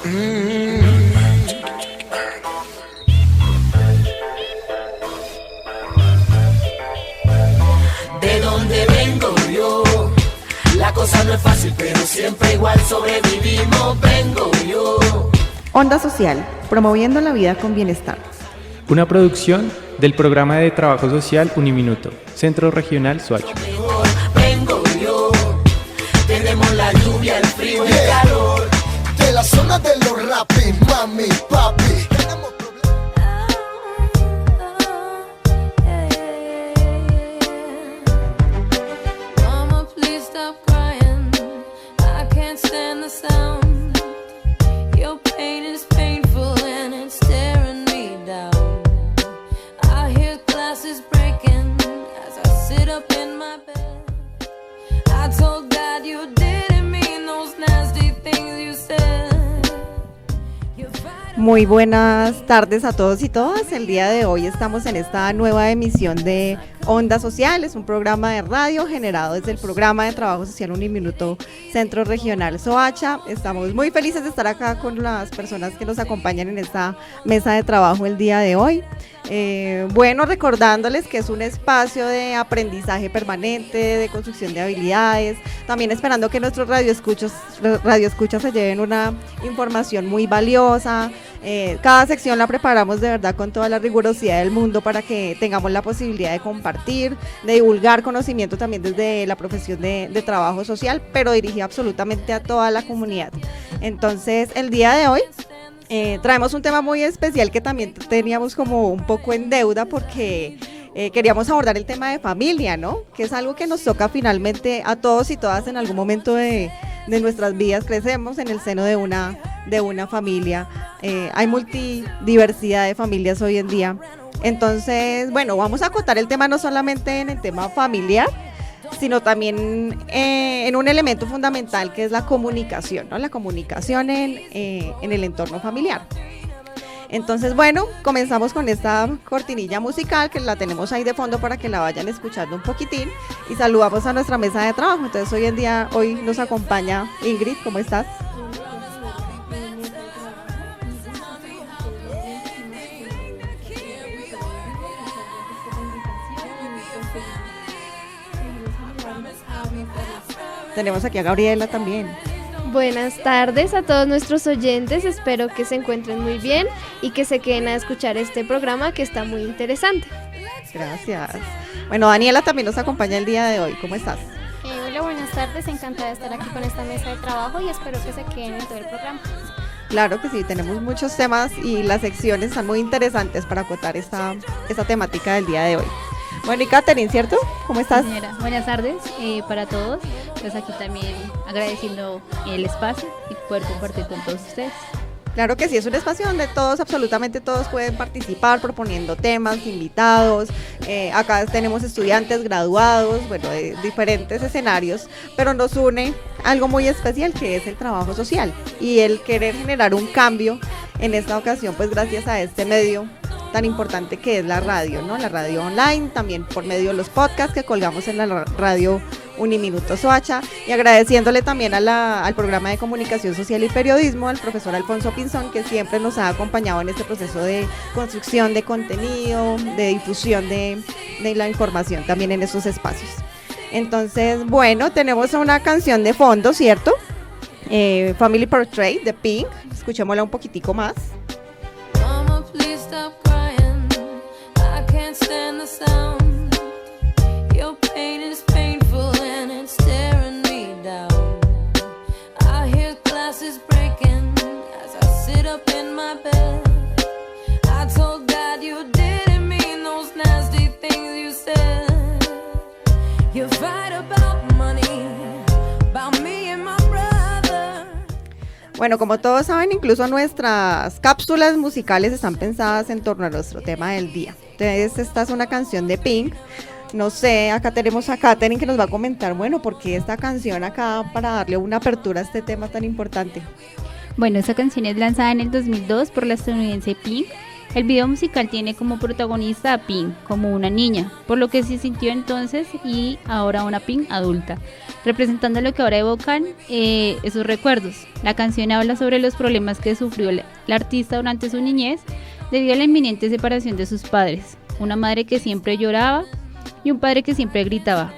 De donde vengo yo, la cosa no es fácil, pero siempre igual sobrevivimos. Vengo yo. Onda Social, promoviendo la vida con bienestar. Una producción del programa de trabajo social Uniminuto, Centro Regional Soacha. Vengo yo, tenemos la lluvia, el frío y el calor. De la zona de los rapis, mami, papi. Muy buenas tardes a todos y todas. El día de hoy estamos en esta nueva emisión de Onda Social. Es un programa de radio generado desde el programa de trabajo social Uniminuto Centro Regional Soacha. Estamos muy felices de estar acá con las personas que nos acompañan en esta mesa de trabajo el día de hoy. Bueno, recordándoles que es un espacio de aprendizaje permanente, de construcción de habilidades, también esperando que nuestros radioescuchas se lleven una información muy valiosa. Cada sección la preparamos de verdad con toda la rigurosidad del mundo para que tengamos la posibilidad de compartir, de divulgar conocimiento también desde la profesión de trabajo social, pero dirigida absolutamente a toda la comunidad. Entonces, el día de hoy traemos un tema muy especial que también teníamos como un poco en deuda porque queríamos abordar el tema de familia, ¿no? Que es algo que nos toca finalmente a todos y todas en algún momento de nuestras vidas. Crecemos en el seno de una familia. Hay multidiversidad de familias hoy en día. Entonces, bueno, vamos a acotar el tema no solamente en el tema familiar, sino también en un elemento fundamental que es la comunicación, ¿no? La comunicación en el entorno familiar. Entonces, bueno, comenzamos con esta cortinilla musical que la tenemos ahí de fondo para que la vayan escuchando un poquitín y saludamos a nuestra mesa de trabajo. Entonces, hoy nos acompaña Ingrid, ¿cómo estás? Tenemos aquí a Gabriela también. Buenas tardes a todos nuestros oyentes, espero que se encuentren muy bien y que se queden a escuchar este programa que está muy interesante. Gracias. Bueno, Daniela también nos acompaña el día de hoy, ¿cómo estás? Hola, buenas tardes, encantada de estar aquí con esta mesa de trabajo y espero que se queden en todo el programa. Claro que sí, tenemos muchos temas y las secciones están muy interesantes para acotar esta temática del día de hoy. Bueno, y Katherine, ¿cierto? ¿Cómo estás? Señora, buenas tardes para todos. Pues aquí también agradeciendo el espacio y poder compartir con todos ustedes. Claro que sí, es un espacio donde todos, absolutamente todos pueden participar proponiendo temas, invitados. Acá tenemos estudiantes graduados, bueno, de diferentes escenarios, pero nos une algo muy especial que es el trabajo social y el querer generar un cambio en esta ocasión, pues gracias a este medio tan importante que es la radio, ¿no? La radio online, también por medio de los podcasts que colgamos en la radio Uniminuto Soacha, y agradeciéndole también al programa de comunicación social y periodismo, al profesor Alfonso Pinzón, que siempre nos ha acompañado en este proceso de construcción de contenido, de difusión de la información también en esos espacios. Entonces, bueno, tenemos una canción de fondo, ¿cierto? Family Portrait de Pink, escuchémosla un poquitico más. Stand the sound. Your pain is painful and it's staring me down. I hear glasses breaking as I sit up in my bed. I told God you didn't mean those nasty things you said. You fight about money, about me and my brother. Bueno, como todos saben, incluso nuestras cápsulas musicales están pensadas en torno a nuestro tema del día. Entonces, esta es una canción de Pink. No sé, acá tenemos a Katherine que nos va a comentar, bueno, ¿por qué esta canción acá para darle una apertura a este tema tan importante? Bueno, esta canción es lanzada en el 2002 por la estadounidense Pink. El video musical tiene como protagonista a Pink, como una niña, por lo que se sintió entonces y ahora una Pink adulta. representando lo que ahora evocan esos recuerdos. La canción habla sobre los problemas que sufrió la artista durante su niñez debido a la inminente separación de sus padres, una madre que siempre lloraba y un padre que siempre gritaba.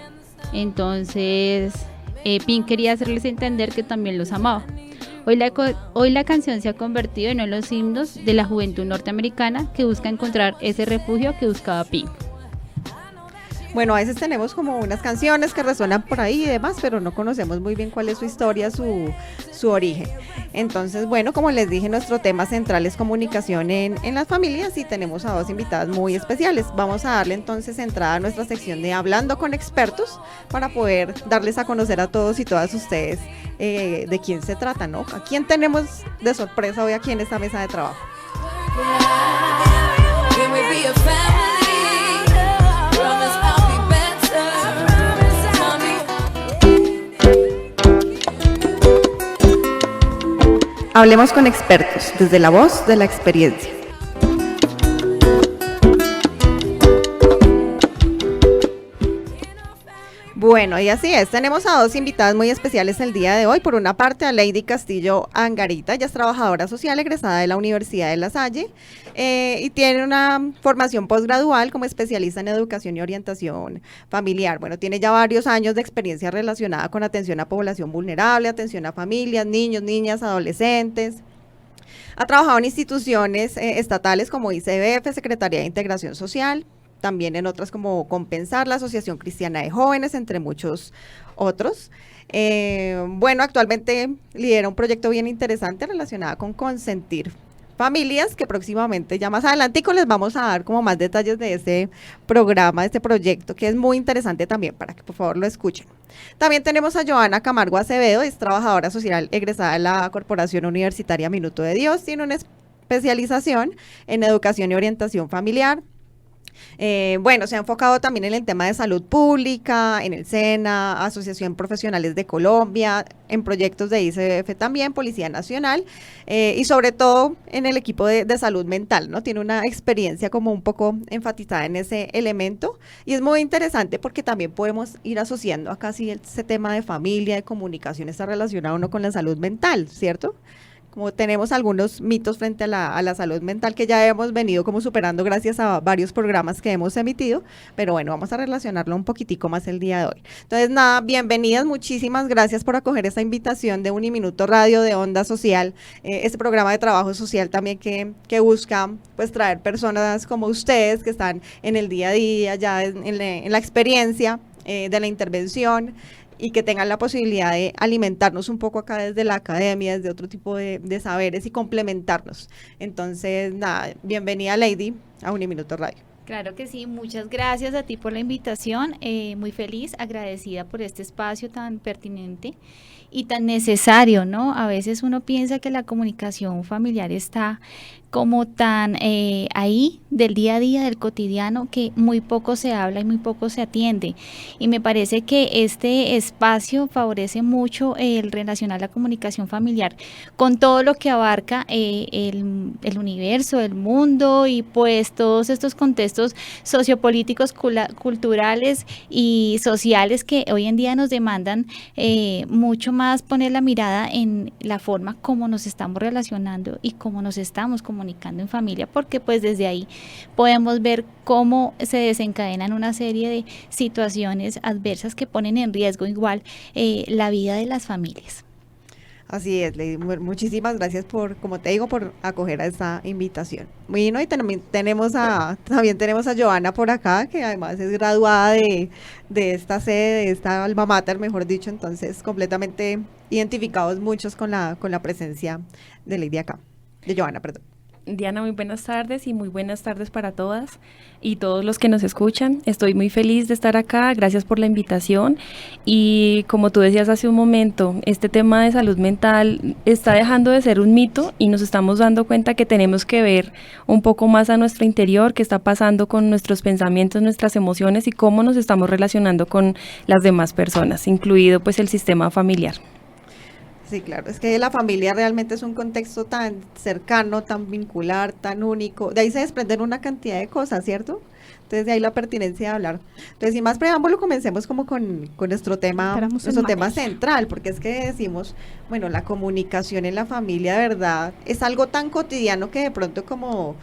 Entonces Pink quería hacerles entender que también los amaba. Hoy la canción se ha convertido en uno de los himnos de la juventud norteamericana que busca encontrar ese refugio que buscaba Pink. Bueno, a veces tenemos como unas canciones que resuenan por ahí y demás, pero no conocemos muy bien cuál es su historia, su origen. Entonces, bueno, como les dije, nuestro tema central es comunicación en las familias y tenemos a dos invitadas muy especiales. Vamos a darle entonces entrada a nuestra sección de Hablando con Expertos para poder darles a conocer a todos y todas ustedes de quién se trata, ¿no? ¿A quién tenemos de sorpresa hoy aquí en esta mesa de trabajo? Hablemos con expertos, desde la voz de la experiencia. Bueno, y así es, tenemos a dos invitadas muy especiales el día de hoy. Por una parte, a Lady Castillo Angarita, ella es trabajadora social egresada de la Universidad de La Salle y tiene una formación posgradual como especialista en educación y orientación familiar. Bueno, tiene ya varios años de experiencia relacionada con atención a población vulnerable, atención a familias, niños, niñas, adolescentes. Ha trabajado en instituciones estatales como ICBF, Secretaría de Integración Social, también en otras como Compensar, la Asociación Cristiana de Jóvenes, entre muchos otros. Bueno, actualmente lidera un proyecto bien interesante relacionado con consentir familias, que próximamente, ya más adelantico, les vamos a dar como más detalles de este programa, de este proyecto, que es muy interesante también, para que por favor lo escuchen. También tenemos a Joana Camargo Acevedo, es trabajadora social egresada de la Corporación Universitaria Minuto de Dios, tiene una especialización en educación y orientación familiar. Bueno, se ha enfocado también en el tema de salud pública, en el SENA, Asociación Profesionales de Colombia, en proyectos de ICBF también, Policía Nacional, y sobre todo en el equipo de salud mental, ¿no? Tiene una experiencia como un poco enfatizada en ese elemento, y es muy interesante porque también podemos ir asociando acá sí ese tema de familia, de comunicación, está relacionado uno con la salud mental, ¿cierto? Como tenemos algunos mitos frente a la salud mental que ya hemos venido como superando gracias a varios programas que hemos emitido, pero bueno, vamos a relacionarlo un poquitico más el día de hoy. Entonces nada, bienvenidas, muchísimas gracias por acoger esta invitación de Uniminuto Radio, de Onda Social, este programa de trabajo social también que busca pues traer personas como ustedes que están en el día a día, ya en la experiencia de la intervención, y que tengan la posibilidad de alimentarnos un poco acá desde la academia, desde otro tipo de saberes y complementarnos. Entonces, nada, bienvenida Lady a Uniminuto Radio. Claro que sí, muchas gracias a ti por la invitación, muy feliz, agradecida por este espacio tan pertinente y tan necesario, ¿no? A veces uno piensa que la comunicación familiar está como tan ahí del día a día, del cotidiano, que muy poco se habla y muy poco se atiende. Y me parece que este espacio favorece mucho el relacionar la comunicación familiar con todo lo que abarca el universo, el mundo y pues todos estos contextos sociopolíticos, culturales y sociales que hoy en día nos demandan mucho más poner la mirada en la forma como nos estamos relacionando y cómo nos estamos comunicando en familia, porque pues desde ahí podemos ver cómo se desencadenan una serie de situaciones adversas que ponen en riesgo igual la vida de las familias. Así es, Lady, muchísimas gracias por, como te digo, por acoger a esta invitación. Bueno, y también tenemos a Joana por acá, que además es graduada de esta sede, de esta alma mater, mejor dicho, entonces completamente identificados muchos con la presencia de Lady acá, de Joana, perdón. Diana, muy buenas tardes y muy buenas tardes para todas y todos los que nos escuchan. Estoy muy feliz de estar acá, gracias por la invitación y como tú decías hace un momento, este tema de salud mental está dejando de ser un mito y nos estamos dando cuenta que tenemos que ver un poco más a nuestro interior, qué está pasando con nuestros pensamientos, nuestras emociones y cómo nos estamos relacionando con las demás personas, incluido pues el sistema familiar. Sí, claro, es que la familia realmente es un contexto tan cercano, tan vincular, tan único. De ahí se desprenden una cantidad de cosas, ¿cierto? Entonces de ahí la pertinencia de hablar. Entonces, sin más preámbulo, comencemos como con nuestro tema central, porque es que decimos, bueno, la comunicación en la familia, de verdad, es algo tan cotidiano que de pronto como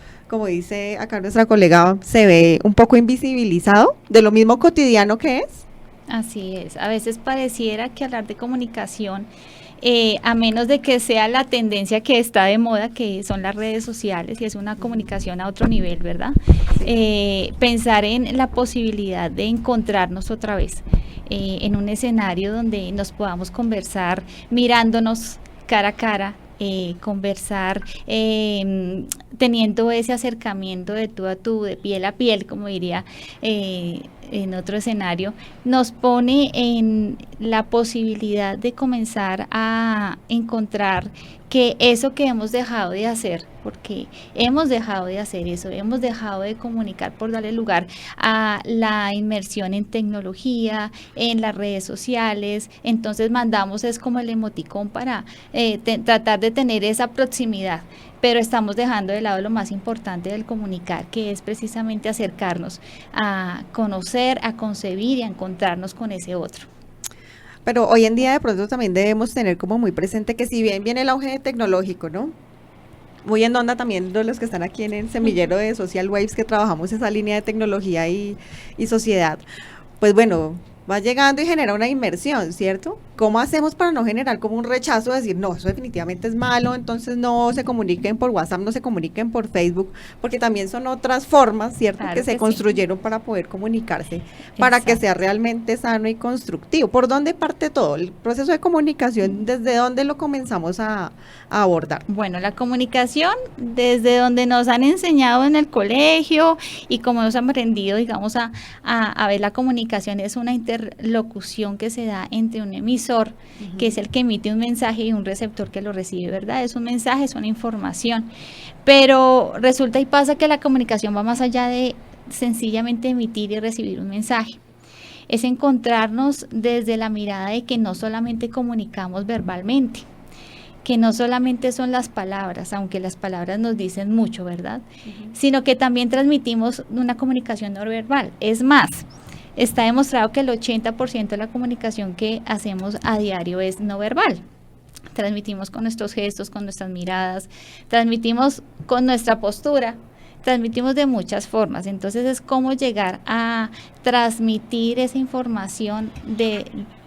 dice acá nuestra colega, se ve un poco invisibilizado de lo mismo cotidiano que es. Así es, a veces pareciera que hablar de comunicación, a menos de que sea la tendencia que está de moda, que son las redes sociales y es una comunicación a otro nivel, ¿verdad? Pensar en la posibilidad de encontrarnos otra vez en un escenario donde nos podamos conversar mirándonos cara a cara, conversar teniendo ese acercamiento de tú a tú, de piel a piel, como diría en otro escenario, nos pone en la posibilidad de comenzar a encontrar que eso que hemos dejado de hacer, porque hemos dejado de hacer eso, hemos dejado de comunicar por darle lugar a la inmersión en tecnología, en las redes sociales, entonces mandamos es como el emoticón para tratar de tener esa proximidad, pero estamos dejando de lado lo más importante del comunicar, que es precisamente acercarnos a conocer, a concebir y a encontrarnos con ese otro. Pero hoy en día de pronto también debemos tener como muy presente que si bien viene el auge tecnológico, ¿no? Muy en onda también de los que están aquí en el semillero de Social Waves, que trabajamos esa línea de tecnología y sociedad, pues bueno, va llegando y genera una inmersión, ¿cierto? ¿Cómo hacemos para no generar como un rechazo, decir, no, eso definitivamente es malo, entonces no se comuniquen por WhatsApp, no se comuniquen por Facebook, porque también son otras formas, ¿cierto?, claro que se construyeron para poder comunicarse, para que sea realmente sano y constructivo. ¿Por dónde parte todo? El proceso de comunicación, ¿desde dónde lo comenzamos a abordar? Bueno, la comunicación, desde donde nos han enseñado en el colegio y como nos han aprendido, digamos, a ver la comunicación es una interlocución que se da entre un emisor, que es el que emite un mensaje, y un receptor que lo recibe, ¿verdad? Es un mensaje, es una información, pero resulta y pasa que la comunicación va más allá de sencillamente emitir y recibir un mensaje. Es encontrarnos desde la mirada de que no solamente comunicamos verbalmente, que no solamente son las palabras, aunque las palabras nos dicen mucho, ¿verdad? Sino que también transmitimos una comunicación no verbal. Es más, está demostrado que el 80% de la comunicación que hacemos a diario es no verbal. Transmitimos con nuestros gestos, con nuestras miradas, transmitimos con nuestra postura, transmitimos de muchas formas. Entonces es cómo llegar a transmitir esa información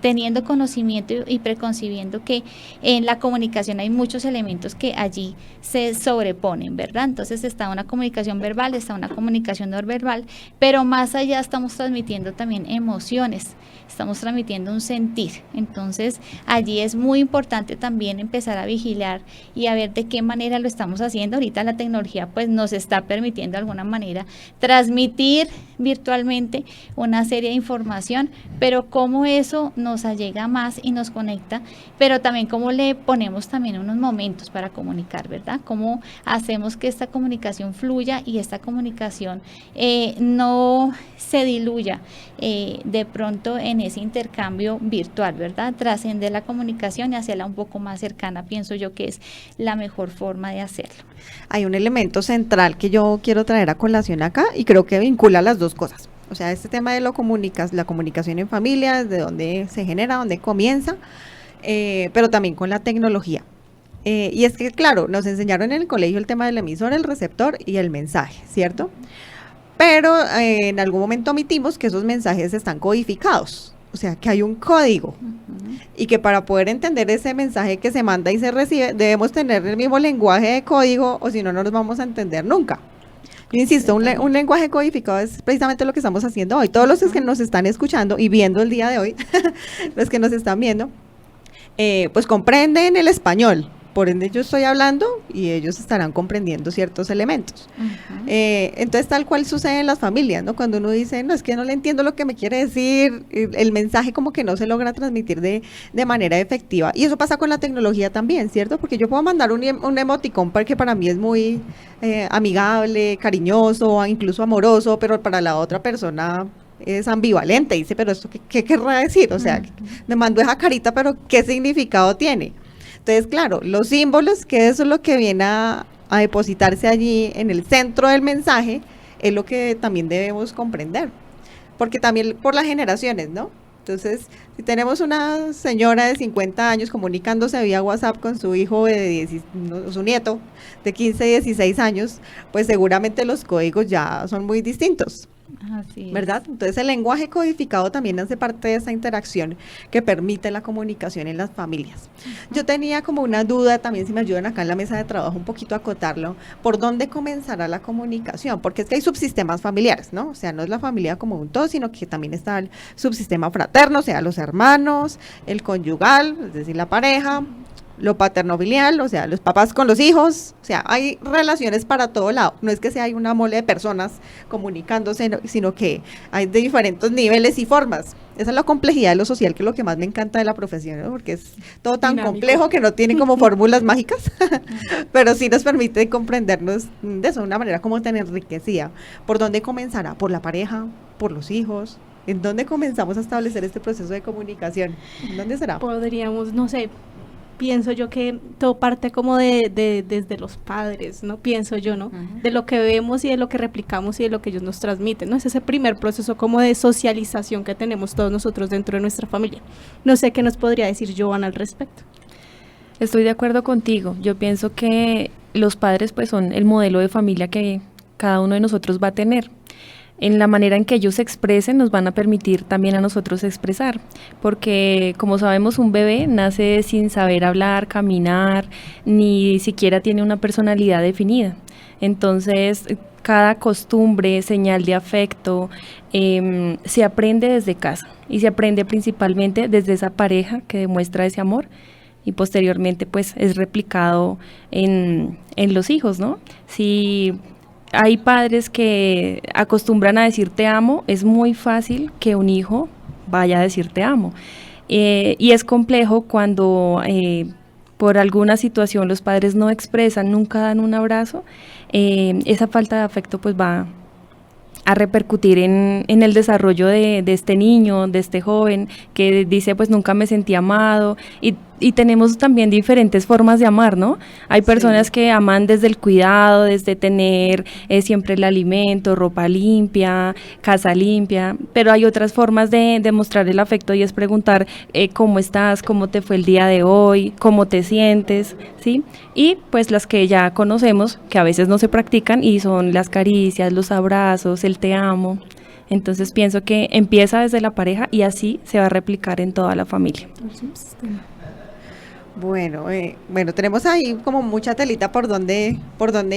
teniendo conocimiento y preconcibiendo que en la comunicación hay muchos elementos que allí se sobreponen, ¿verdad? Entonces está una comunicación verbal, está una comunicación no verbal, pero más allá estamos transmitiendo también emociones, estamos transmitiendo un sentir. Entonces allí es muy importante también empezar a vigilar y a ver de qué manera lo estamos haciendo. Ahorita la tecnología pues nos está permitiendo de alguna manera transmitir virtualmente una serie de información, pero cómo eso nos allega más y nos conecta, pero también cómo le ponemos también unos momentos para comunicar, ¿verdad? Cómo hacemos que esta comunicación fluya y esta comunicación no se diluya de pronto en ese intercambio virtual, ¿verdad? Trascender la comunicación y hacerla un poco más cercana, pienso yo que es la mejor forma de hacerlo. Hay un elemento central que yo quiero traer a colación acá y creo que vincula las dos cosas. O sea, este tema de la comunicación en familia, desde dónde se genera, dónde comienza, pero también con la tecnología. Y es que, claro, nos enseñaron en el colegio el tema del emisor, el receptor y el mensaje, ¿cierto? Pero en algún momento omitimos que esos mensajes están codificados, o sea, que hay un código y que para poder entender ese mensaje que se manda y se recibe, debemos tener el mismo lenguaje de código o si no, no nos vamos a entender nunca. Yo insisto, un lenguaje codificado es precisamente lo que estamos haciendo hoy. Todos los que nos están escuchando y viendo el día de hoy, los que nos están viendo, pues comprenden el español. Por ende yo estoy hablando y ellos estarán comprendiendo ciertos elementos. Entonces tal cual sucede en las familias, ¿no? Cuando uno dice, no, es que no le entiendo lo que me quiere decir, el mensaje como que no se logra transmitir de manera efectiva. Y eso pasa con la tecnología también, ¿cierto? Porque yo puedo mandar un emoticón que para mí es muy amigable, cariñoso, incluso amoroso, pero para la otra persona es ambivalente. Dice, pero ¿esto qué querrá decir? O sea, me mandó esa carita, pero ¿qué significado tiene? Entonces, claro, los símbolos, que eso es lo que viene a depositarse allí en el centro del mensaje, es lo que también debemos comprender, porque también por las generaciones, ¿no? Entonces, si tenemos una señora de 50 años comunicándose vía WhatsApp con su hijo su nieto de 15, 16 años, pues seguramente los códigos ya son muy distintos. Así es. ¿Verdad? Entonces el lenguaje codificado también hace parte de esa interacción que permite la comunicación en las familias. Yo tenía como una duda, también si me ayudan acá en la mesa de trabajo un poquito a acotarlo, ¿por dónde comenzará la comunicación? Porque es que hay subsistemas familiares, ¿no? O sea, no es la familia como un todo, sino que también está el subsistema fraterno, o sea, los hermanos, el conyugal, es decir, la pareja, lo paterno-filial, o sea, los papás con los hijos, o sea, hay relaciones para todo lado, no es que sea hay una mole de personas comunicándose, sino que hay de diferentes niveles y formas. Esa es la complejidad de lo social, que es lo que más me encanta de la profesión, ¿no? Porque es todo tan dinámico, complejo que no tiene como fórmulas mágicas, pero sí nos permite comprendernos de eso, de una manera como tan enriquecida. ¿Por dónde comenzará? ¿Por la pareja? ¿Por los hijos? ¿En dónde comenzamos a establecer este proceso de comunicación? ¿En dónde será? Podríamos, no sé, pienso yo que todo parte como desde los padres, ¿no? Pienso yo, ¿no? De lo que vemos y de lo que replicamos y de lo que ellos nos transmiten, ¿no? Es ese primer proceso como de socialización que tenemos todos nosotros dentro de nuestra familia. No sé qué nos podría decir Joana al respecto. Estoy de acuerdo contigo. Yo pienso que los padres pues son el modelo de familia que cada uno de nosotros va a tener. En la manera en que ellos se expresen nos van a permitir también a nosotros expresar, porque como sabemos un bebé nace sin saber hablar, caminar, ni siquiera tiene una personalidad definida. Entonces cada costumbre, señal de afecto, se aprende desde casa y se aprende principalmente desde esa pareja que demuestra ese amor y posteriormente pues es replicado en los hijos, ¿no? Si hay padres que acostumbran a decir te amo, es muy fácil que un hijo vaya a decir te amo. Y es complejo cuando por alguna situación los padres no expresan, nunca dan un abrazo, esa falta de afecto pues va a repercutir en el desarrollo de este niño, de este joven, que dice pues nunca me sentí amado, y tenemos también diferentes formas de amar, ¿no? Hay personas que aman desde el cuidado, desde tener siempre el alimento, ropa limpia, casa limpia, pero hay otras formas de demostrar el afecto y es preguntar cómo estás, cómo te fue el día de hoy, cómo te sientes, ¿sí? Y pues las que ya conocemos, que a veces no se practican y son las caricias, los abrazos, el te amo. Entonces pienso que empieza desde la pareja y así se va a replicar en toda la familia. Bueno, tenemos ahí como mucha telita por donde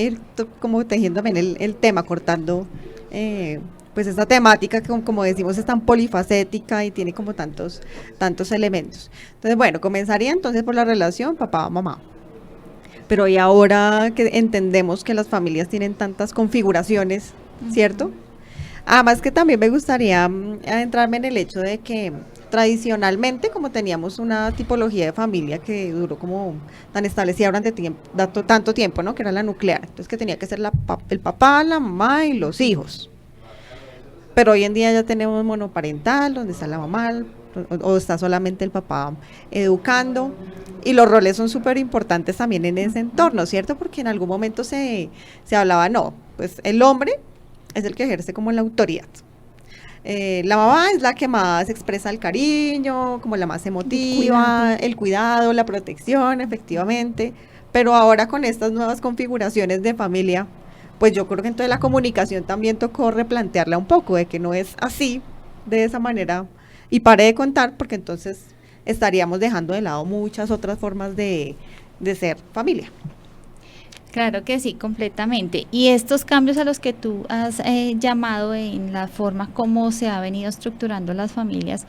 ir como tejiendo bien el tema, cortando pues esta temática que como decimos es tan polifacética y tiene como tantos elementos. Entonces, bueno, comenzaría entonces por la relación papá-mamá. Pero y ahora que entendemos que las familias tienen tantas configuraciones, ¿cierto? Además que también me gustaría adentrarme en el hecho de que tradicionalmente, como teníamos una tipología de familia que duró como tan establecida durante tanto tiempo, ¿no? Que era la nuclear, entonces que tenía que ser el papá, la mamá y los hijos. Pero hoy en día ya tenemos monoparental, donde está la mamá o está solamente el papá educando, y los roles son súper importantes también en ese entorno, ¿cierto? Porque en algún momento se hablaba, no, pues el hombre es el que ejerce como la autoridad. La mamá es la que más expresa el cariño, como la más emotiva, el cuidado, la protección, efectivamente. Pero ahora con estas nuevas configuraciones de familia, pues yo creo que entonces la comunicación también tocó replantearla un poco, de que no es así, de esa manera, y pare de contar, porque entonces estaríamos dejando de lado muchas otras formas de ser familia. Claro que sí, completamente. Y estos cambios a los que tú has llamado en la forma como se ha venido estructurando las familias,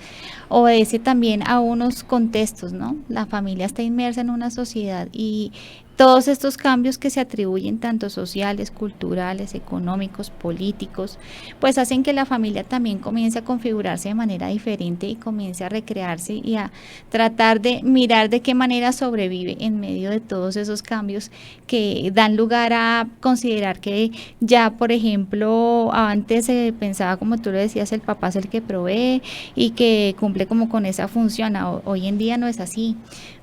obedece también a unos contextos, ¿no? La familia está inmersa en una sociedad y todos estos cambios que se atribuyen tanto sociales, culturales, económicos, políticos, pues hacen que la familia también comience a configurarse de manera diferente y comience a recrearse y a tratar de mirar de qué manera sobrevive en medio de todos esos cambios que dan lugar a considerar que ya, por ejemplo, antes se pensaba, como tú lo decías, el papá es el que provee y que cumple como con esa función. Hoy en día no es así.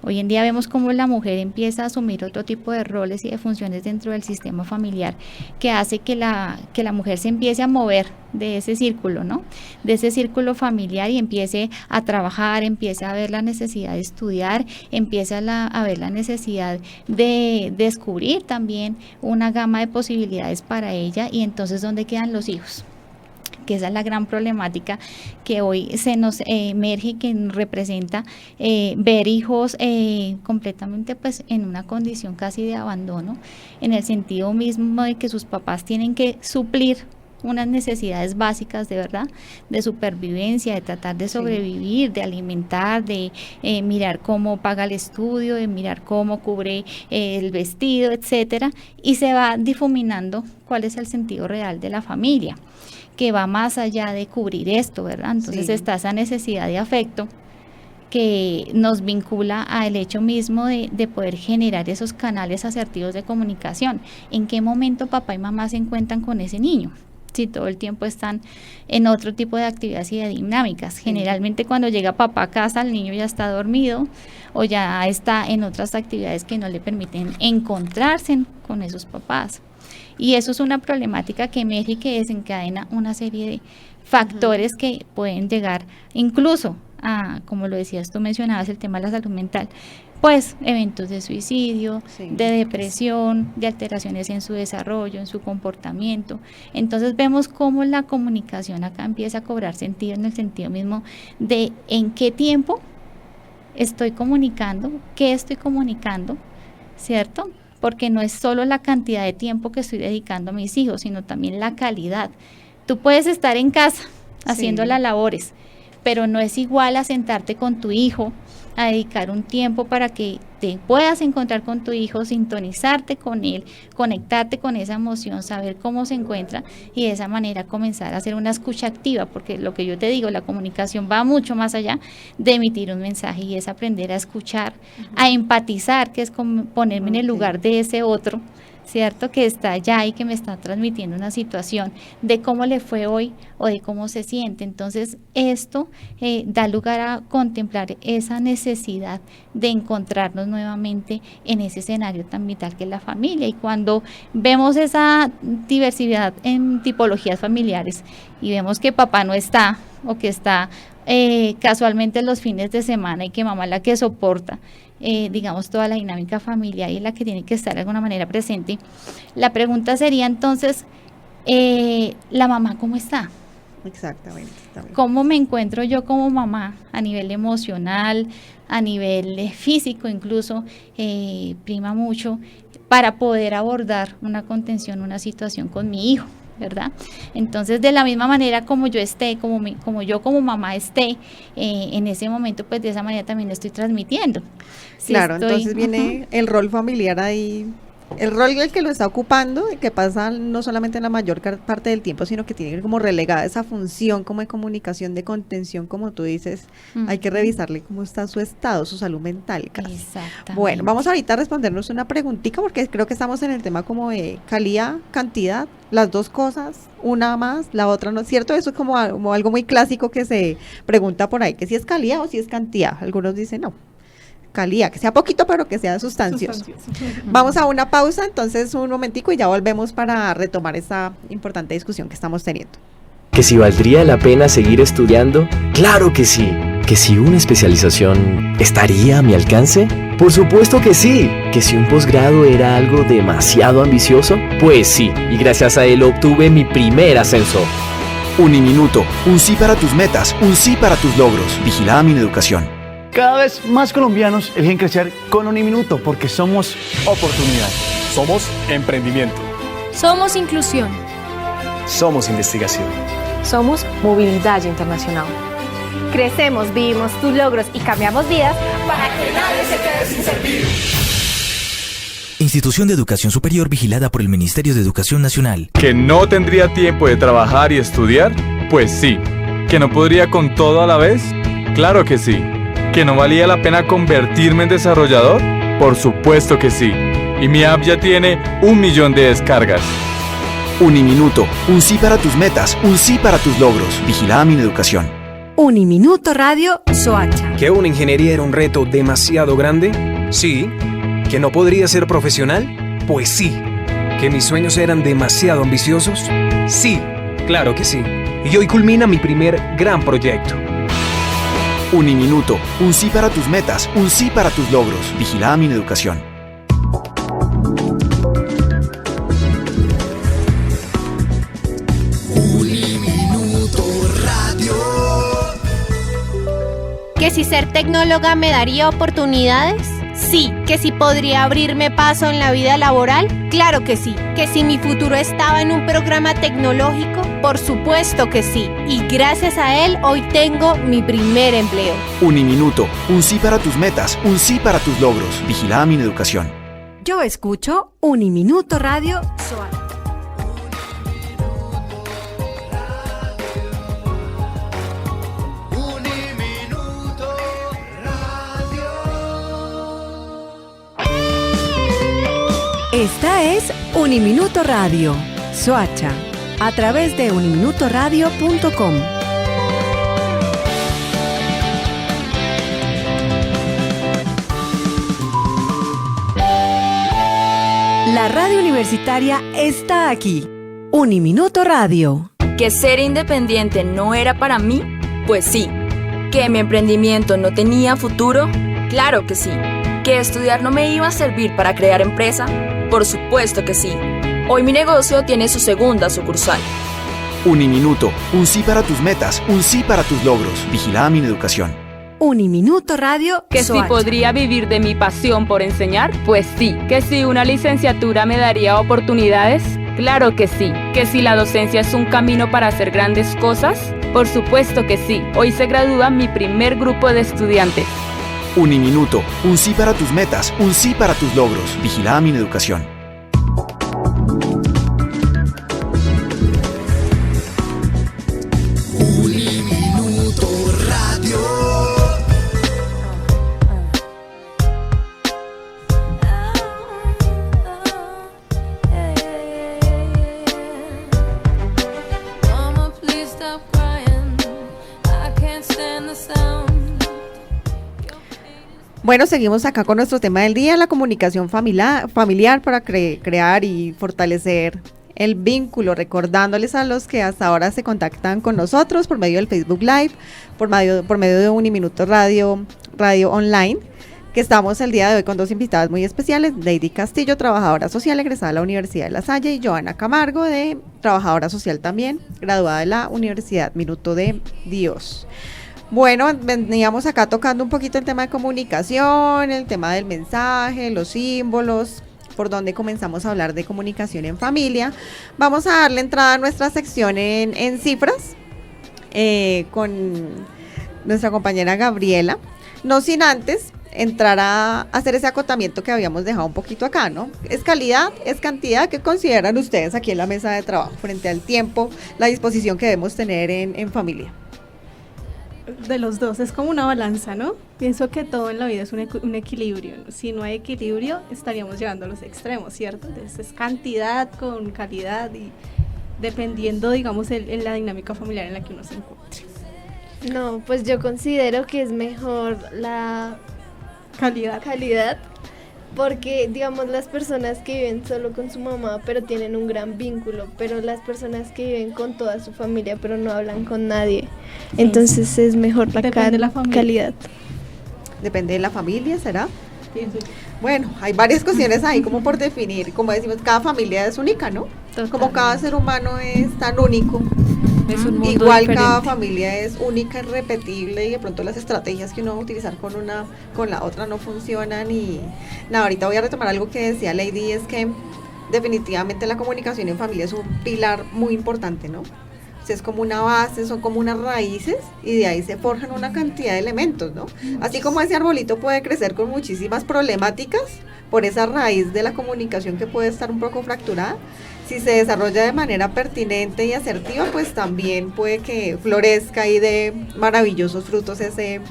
Hoy en día vemos cómo la mujer empieza a asumir otro tipo de roles y de funciones dentro del sistema familiar que hace que la mujer se empiece a mover de ese círculo, ¿no? De ese círculo familiar y empiece a trabajar, empiece a ver la necesidad de estudiar, empiece a ver la necesidad de descubrir también una gama de posibilidades para ella. Y entonces, ¿dónde quedan los hijos? Que esa es la gran problemática que hoy se nos emerge, que representa ver hijos completamente pues en una condición casi de abandono, en el sentido mismo de que sus papás tienen que suplir unas necesidades básicas de verdad, de supervivencia, de tratar de sobrevivir, de alimentar, de mirar cómo paga el estudio, de mirar cómo cubre el vestido, etcétera, y se va difuminando cuál es el sentido real de la familia, que va más allá de cubrir esto, ¿verdad? Entonces está esa necesidad de afecto que nos vincula al hecho mismo de poder generar esos canales asertivos de comunicación. ¿En qué momento papá y mamá se encuentran con ese niño? Si todo el tiempo están en otro tipo de actividades y de dinámicas. Generalmente cuando llega papá a casa, el niño ya está dormido o ya está en otras actividades que no le permiten encontrarse con esos papás. Y eso es una problemática que emerge y que desencadena una serie de factores que pueden llegar incluso a, como lo decías, tú mencionabas el tema de la salud mental, pues eventos de suicidio, de depresión, de alteraciones en su desarrollo, en su comportamiento. Entonces vemos cómo la comunicación acá empieza a cobrar sentido, en el sentido mismo de en qué tiempo estoy comunicando, qué estoy comunicando, ¿cierto? Porque no es solo la cantidad de tiempo que estoy dedicando a mis hijos, sino también la calidad. Tú puedes estar en casa haciendo las labores, pero no es igual a sentarte con tu hijo, a dedicar un tiempo para que te puedas encontrar con tu hijo, sintonizarte con él, conectarte con esa emoción, saber cómo se encuentra y de esa manera comenzar a hacer una escucha activa, porque lo que yo te digo, la comunicación va mucho más allá de emitir un mensaje y es aprender a escuchar, a empatizar, que es como ponerme en el lugar de ese otro, ¿cierto? Que está allá y que me está transmitiendo una situación de cómo le fue hoy o de cómo se siente. Entonces esto da lugar a contemplar esa necesidad de encontrarnos nuevamente en ese escenario tan vital que es la familia. Y cuando vemos esa diversidad en tipologías familiares y vemos que papá no está o que está casualmente los fines de semana y que mamá es la que soporta digamos toda la dinámica familiar y la que tiene que estar de alguna manera presente, la pregunta sería entonces, ¿la mamá cómo está? Exactamente. ¿Cómo me encuentro yo como mamá a nivel emocional, a nivel físico incluso? Prima mucho para poder abordar una contención, una situación con mi hijo, ¿verdad? Entonces, de la misma manera como yo esté, como yo como mamá esté en ese momento, pues de esa manera también lo estoy transmitiendo. Claro, entonces viene el rol familiar ahí, el rol del que lo está ocupando, que pasa no solamente en la mayor parte del tiempo, sino que tiene como relegada esa función como de comunicación, de contención, como tú dices, hay que revisarle cómo está su estado, su salud mental. Exactamente. Bueno, vamos ahorita a respondernos una preguntita, porque creo que estamos en el tema como de calidad, cantidad, las dos cosas, una más, la otra no, es cierto, eso es como algo muy clásico que se pregunta por ahí, que si es calidad o si es cantidad, algunos dicen no. Calidad, que sea poquito pero que sea sustancioso. Vamos a una pausa, entonces un momentico y ya volvemos para retomar esta importante discusión que estamos teniendo. ¿Que si valdría la pena seguir estudiando? ¡Claro que sí! ¿Que si una especialización estaría a mi alcance? Por supuesto que sí. ¿Que si un posgrado era algo demasiado ambicioso? Pues sí, y gracias a él obtuve mi primer ascenso. Uniminuto, un sí para tus metas, un sí para tus logros. Vigilada Mineducación. Cada vez más colombianos eligen crecer con Uniminuto porque somos oportunidad. Somos emprendimiento. Somos inclusión. Somos investigación. Somos movilidad internacional. Crecemos, vivimos tus logros y cambiamos vidas para que nadie se quede sin servir. institución de educación superior vigilada por el Ministerio de Educación Nacional. ¿Que no tendría tiempo de trabajar y estudiar? Pues sí. ¿Que no podría con todo a la vez? Claro que sí. ¿Que no valía la pena convertirme en desarrollador? Por supuesto que sí. Y mi app ya tiene 1 millón de descargas. Uniminuto, un sí para tus metas, un sí para tus logros. Vigilada Mineducación. Uniminuto Radio Soacha. ¿Que una ingeniería era un reto demasiado grande? Sí. ¿Que no podría ser profesional? Pues sí. ¿Que mis sueños eran demasiado ambiciosos? Sí, claro que sí. Y hoy culmina mi primer gran proyecto. Uniminuto, un sí para tus metas, un sí para tus logros. Vigilada Mineducación. Uniminuto Radio. ¿Que si ser tecnóloga me daría oportunidades? Sí. ¿Que si podría abrirme paso en la vida laboral? Claro que sí. ¿Que si mi futuro estaba en un programa tecnológico? Por supuesto que sí. Y gracias a él hoy tengo mi primer empleo. Uniminuto, un sí para tus metas, un sí para tus logros. Vigilada Mineducación. Yo escucho Uniminuto Radio Soacha. Esta es Uniminuto Radio, Soacha, a través de uniminutoradio.com. La radio universitaria está aquí. Uniminuto Radio. ¿Que ser independiente no era para mí? Pues sí. ¿Que mi emprendimiento no tenía futuro? Claro que sí. ¿Que estudiar no me iba a servir para crear empresa? Por supuesto que sí. Hoy mi negocio tiene su segunda sucursal. Uniminuto, un sí para tus metas, un sí para tus logros. Vigilada Mineducación. Uniminuto Radio ¿Que si podría vivir de mi pasión por enseñar? Pues sí. ¿Que si una licenciatura me daría oportunidades? Claro que sí. ¿Que si la docencia es un camino para hacer grandes cosas? Por supuesto que sí. Hoy se gradúa mi primer grupo de estudiantes. Uniminuto, un sí para tus metas, un sí para tus logros. Vigilada Mineducación. Uniminuto Radio. Mama, please stop crying. I can't stand the sound. Bueno, seguimos acá con nuestro tema del día, la comunicación familiar para crear y fortalecer el vínculo, recordándoles a los que hasta ahora se contactan con nosotros por medio del Facebook Live, por medio de Uniminuto Radio Online, que estamos el día de hoy con dos invitadas muy especiales, Lady Castillo, trabajadora social egresada de la Universidad de La Salle, y Joana Camargo, de trabajadora social también, graduada de la Universidad Minuto de Dios. Bueno, veníamos acá tocando un poquito el tema de comunicación, el tema del mensaje, los símbolos, por donde comenzamos a hablar de comunicación en familia. Vamos a darle entrada a nuestra sección en cifras con nuestra compañera Gabriela, no sin antes entrar a hacer ese acotamiento que habíamos dejado un poquito acá, ¿no? ¿Es calidad, es cantidad? ¿Qué consideran ustedes aquí en la mesa de trabajo frente al tiempo, la disposición que debemos tener en familia? De los dos, es como una balanza, ¿no? Pienso que todo en la vida es un equilibrio, ¿no? Si no hay equilibrio, estaríamos llegando a los extremos, ¿cierto? Entonces es cantidad con calidad y dependiendo, digamos, en la dinámica familiar en la que uno se encuentre. No, pues yo considero que es mejor la calidad, porque digamos las personas que viven solo con su mamá pero tienen un gran vínculo, pero las personas que viven con toda su familia pero no hablan con nadie, entonces es mejor la calidad. Depende de la familia, ¿será? Bueno, hay varias cuestiones ahí como por definir, como decimos, cada familia es única, ¿no? Total. Como cada ser humano es tan único, es un mundo igual diferente. Cada familia es única, irrepetible, y de pronto las estrategias que uno va a utilizar con una, con la otra no funcionan. Y nada, ahorita voy a retomar algo que decía Lady, es que definitivamente la comunicación en familia es un pilar muy importante, ¿no? O es como una base, son como unas raíces y de ahí se forjan una cantidad de elementos, ¿no? Así como ese arbolito puede crecer con muchísimas problemáticas por esa raíz de la comunicación que puede estar un poco fracturada, si se desarrolla de manera pertinente y asertiva, pues también puede que florezca y dé maravillosos frutos ese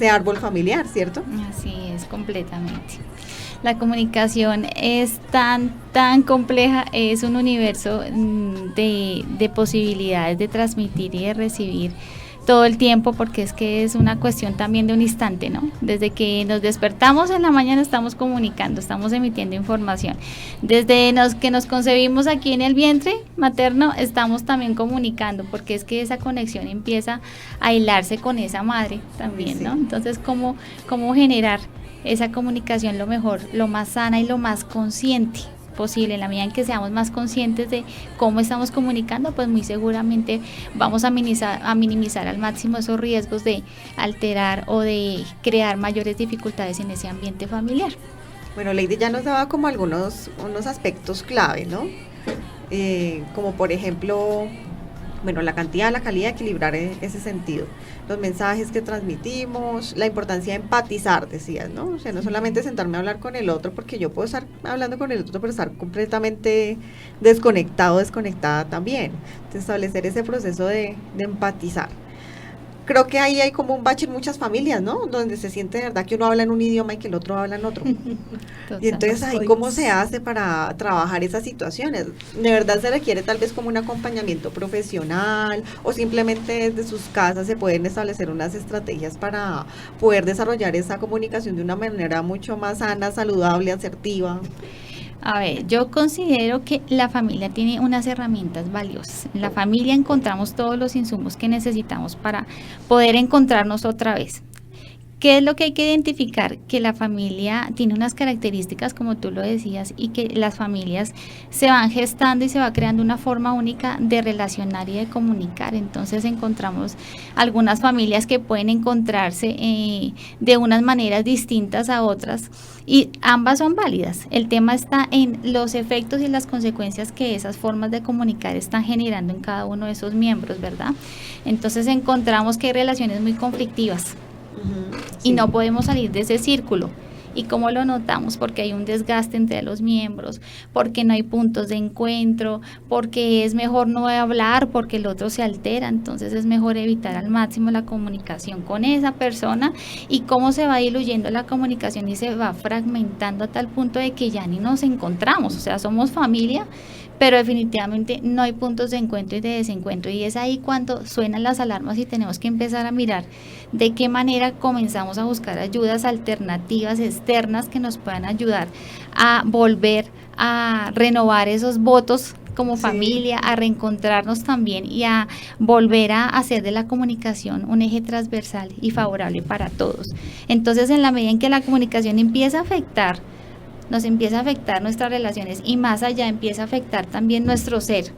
árbol familiar, ¿cierto? Así es, completamente. La comunicación es tan compleja, es un universo de posibilidades de transmitir y de recibir todo el tiempo, porque es que es una cuestión también de un instante, ¿no? Desde que nos despertamos en la mañana estamos comunicando, estamos emitiendo información. Desde que nos concebimos aquí en el vientre materno estamos también comunicando, porque es que esa conexión empieza a hilarse con esa madre también, ¿no? Entonces, ¿cómo generar esa comunicación lo mejor, lo más sana y lo más consciente posible? En la medida en que seamos más conscientes de cómo estamos comunicando, pues muy seguramente vamos a minimizar al máximo esos riesgos de alterar o de crear mayores dificultades en ese ambiente familiar. Bueno, Lady ya nos daba como unos aspectos clave, ¿no? Como por ejemplo, bueno, la cantidad, la calidad, equilibrar ese sentido, los mensajes que transmitimos, la importancia de empatizar, decías, ¿no? O sea, no solamente sentarme a hablar con el otro, porque yo puedo estar hablando con el otro, pero estar completamente desconectada también. Entonces, establecer ese proceso de empatizar. Creo que ahí hay como un bache en muchas familias, ¿no? Donde se siente de verdad que uno habla en un idioma y que el otro habla en otro. Y entonces ahí cómo se hace para trabajar esas situaciones. De verdad se requiere tal vez como un acompañamiento profesional o simplemente desde sus casas se pueden establecer unas estrategias para poder desarrollar esa comunicación de una manera mucho más sana, saludable, asertiva. A ver, yo considero que la familia tiene unas herramientas valiosas. En la familia encontramos todos los insumos que necesitamos para poder encontrarnos otra vez. ¿Qué es lo que hay que identificar? Que la familia tiene unas características, como tú lo decías, y que las familias se van gestando y se va creando una forma única de relacionar y de comunicar. Entonces encontramos algunas familias que pueden encontrarse de unas maneras distintas a otras, y ambas son válidas. El tema está en los efectos y las consecuencias que esas formas de comunicar están generando en cada uno de esos miembros, ¿verdad? Entonces encontramos que hay relaciones muy conflictivas. Y no podemos salir de ese círculo. ¿Y cómo lo notamos? Porque hay un desgaste entre los miembros, porque no hay puntos de encuentro, porque es mejor no hablar, porque el otro se altera. Entonces es mejor evitar al máximo la comunicación con esa persona. Y cómo se va diluyendo la comunicación y se va fragmentando a tal punto de que ya ni nos encontramos. O sea, somos familia, pero definitivamente no hay puntos de encuentro y de desencuentro, y es ahí cuando suenan las alarmas y tenemos que empezar a mirar de qué manera comenzamos a buscar ayudas alternativas externas que nos puedan ayudar a volver a renovar esos votos como familia, a reencontrarnos también y a volver a hacer de la comunicación un eje transversal y favorable para todos. Entonces, en la medida en que la comunicación empieza a afectar, nos empieza a afectar nuestras relaciones y más allá empieza a afectar también nuestro ser,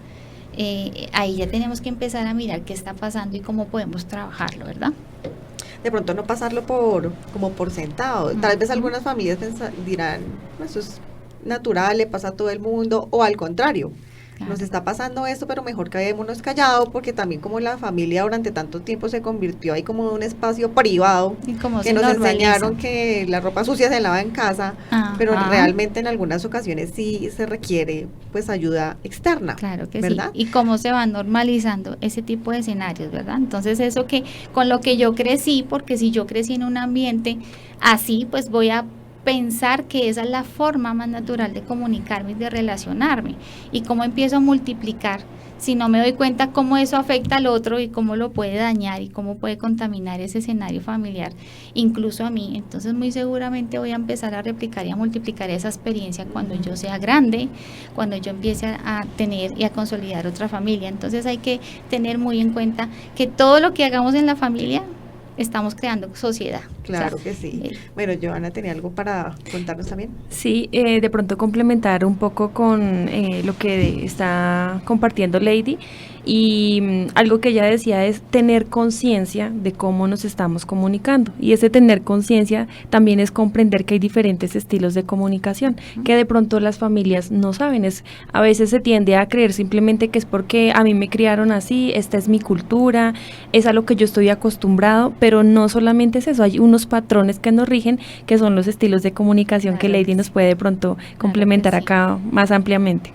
ahí ya tenemos que empezar a mirar qué está pasando y cómo podemos trabajarlo, ¿verdad? De pronto no pasarlo como por sentado. Tal vez algunas familias dirán, eso es natural, le pasa a todo el mundo, o al contrario, nos está pasando esto, pero mejor quedémonos callados, porque también como la familia durante tanto tiempo se convirtió ahí como un espacio privado, que nos enseñaron que la ropa sucia se lava en casa, pero realmente en algunas ocasiones sí se requiere pues ayuda externa. Claro que ¿verdad? Sí, y cómo se van normalizando ese tipo de escenarios, ¿verdad? Entonces eso que con lo que yo crecí, porque si yo crecí en un ambiente así, pues voy a pensar que esa es la forma más natural de comunicarme y de relacionarme, y cómo empiezo a multiplicar si no me doy cuenta cómo eso afecta al otro y cómo lo puede dañar y cómo puede contaminar ese escenario familiar, incluso a mí. Entonces muy seguramente voy a empezar a replicar y a multiplicar esa experiencia cuando yo sea grande, cuando yo empiece a tener y a consolidar otra familia. Entonces hay que tener muy en cuenta que todo lo que hagamos en la familia estamos creando sociedad. Claro que sí. Bueno, Johanna, ¿tenía algo para contarnos también? Sí, de pronto complementar un poco con lo que está compartiendo Lady, y algo que ella decía es tener conciencia de cómo nos estamos comunicando, y ese tener conciencia también es comprender que hay diferentes estilos de comunicación que de pronto las familias no saben. A veces se tiende a creer simplemente que es porque a mí me criaron así, esta es mi cultura, es a lo que yo estoy acostumbrado, pero no solamente es eso, hay unos patrones que nos rigen, que son los estilos de comunicación, que Lady nos puede de pronto complementar acá más ampliamente.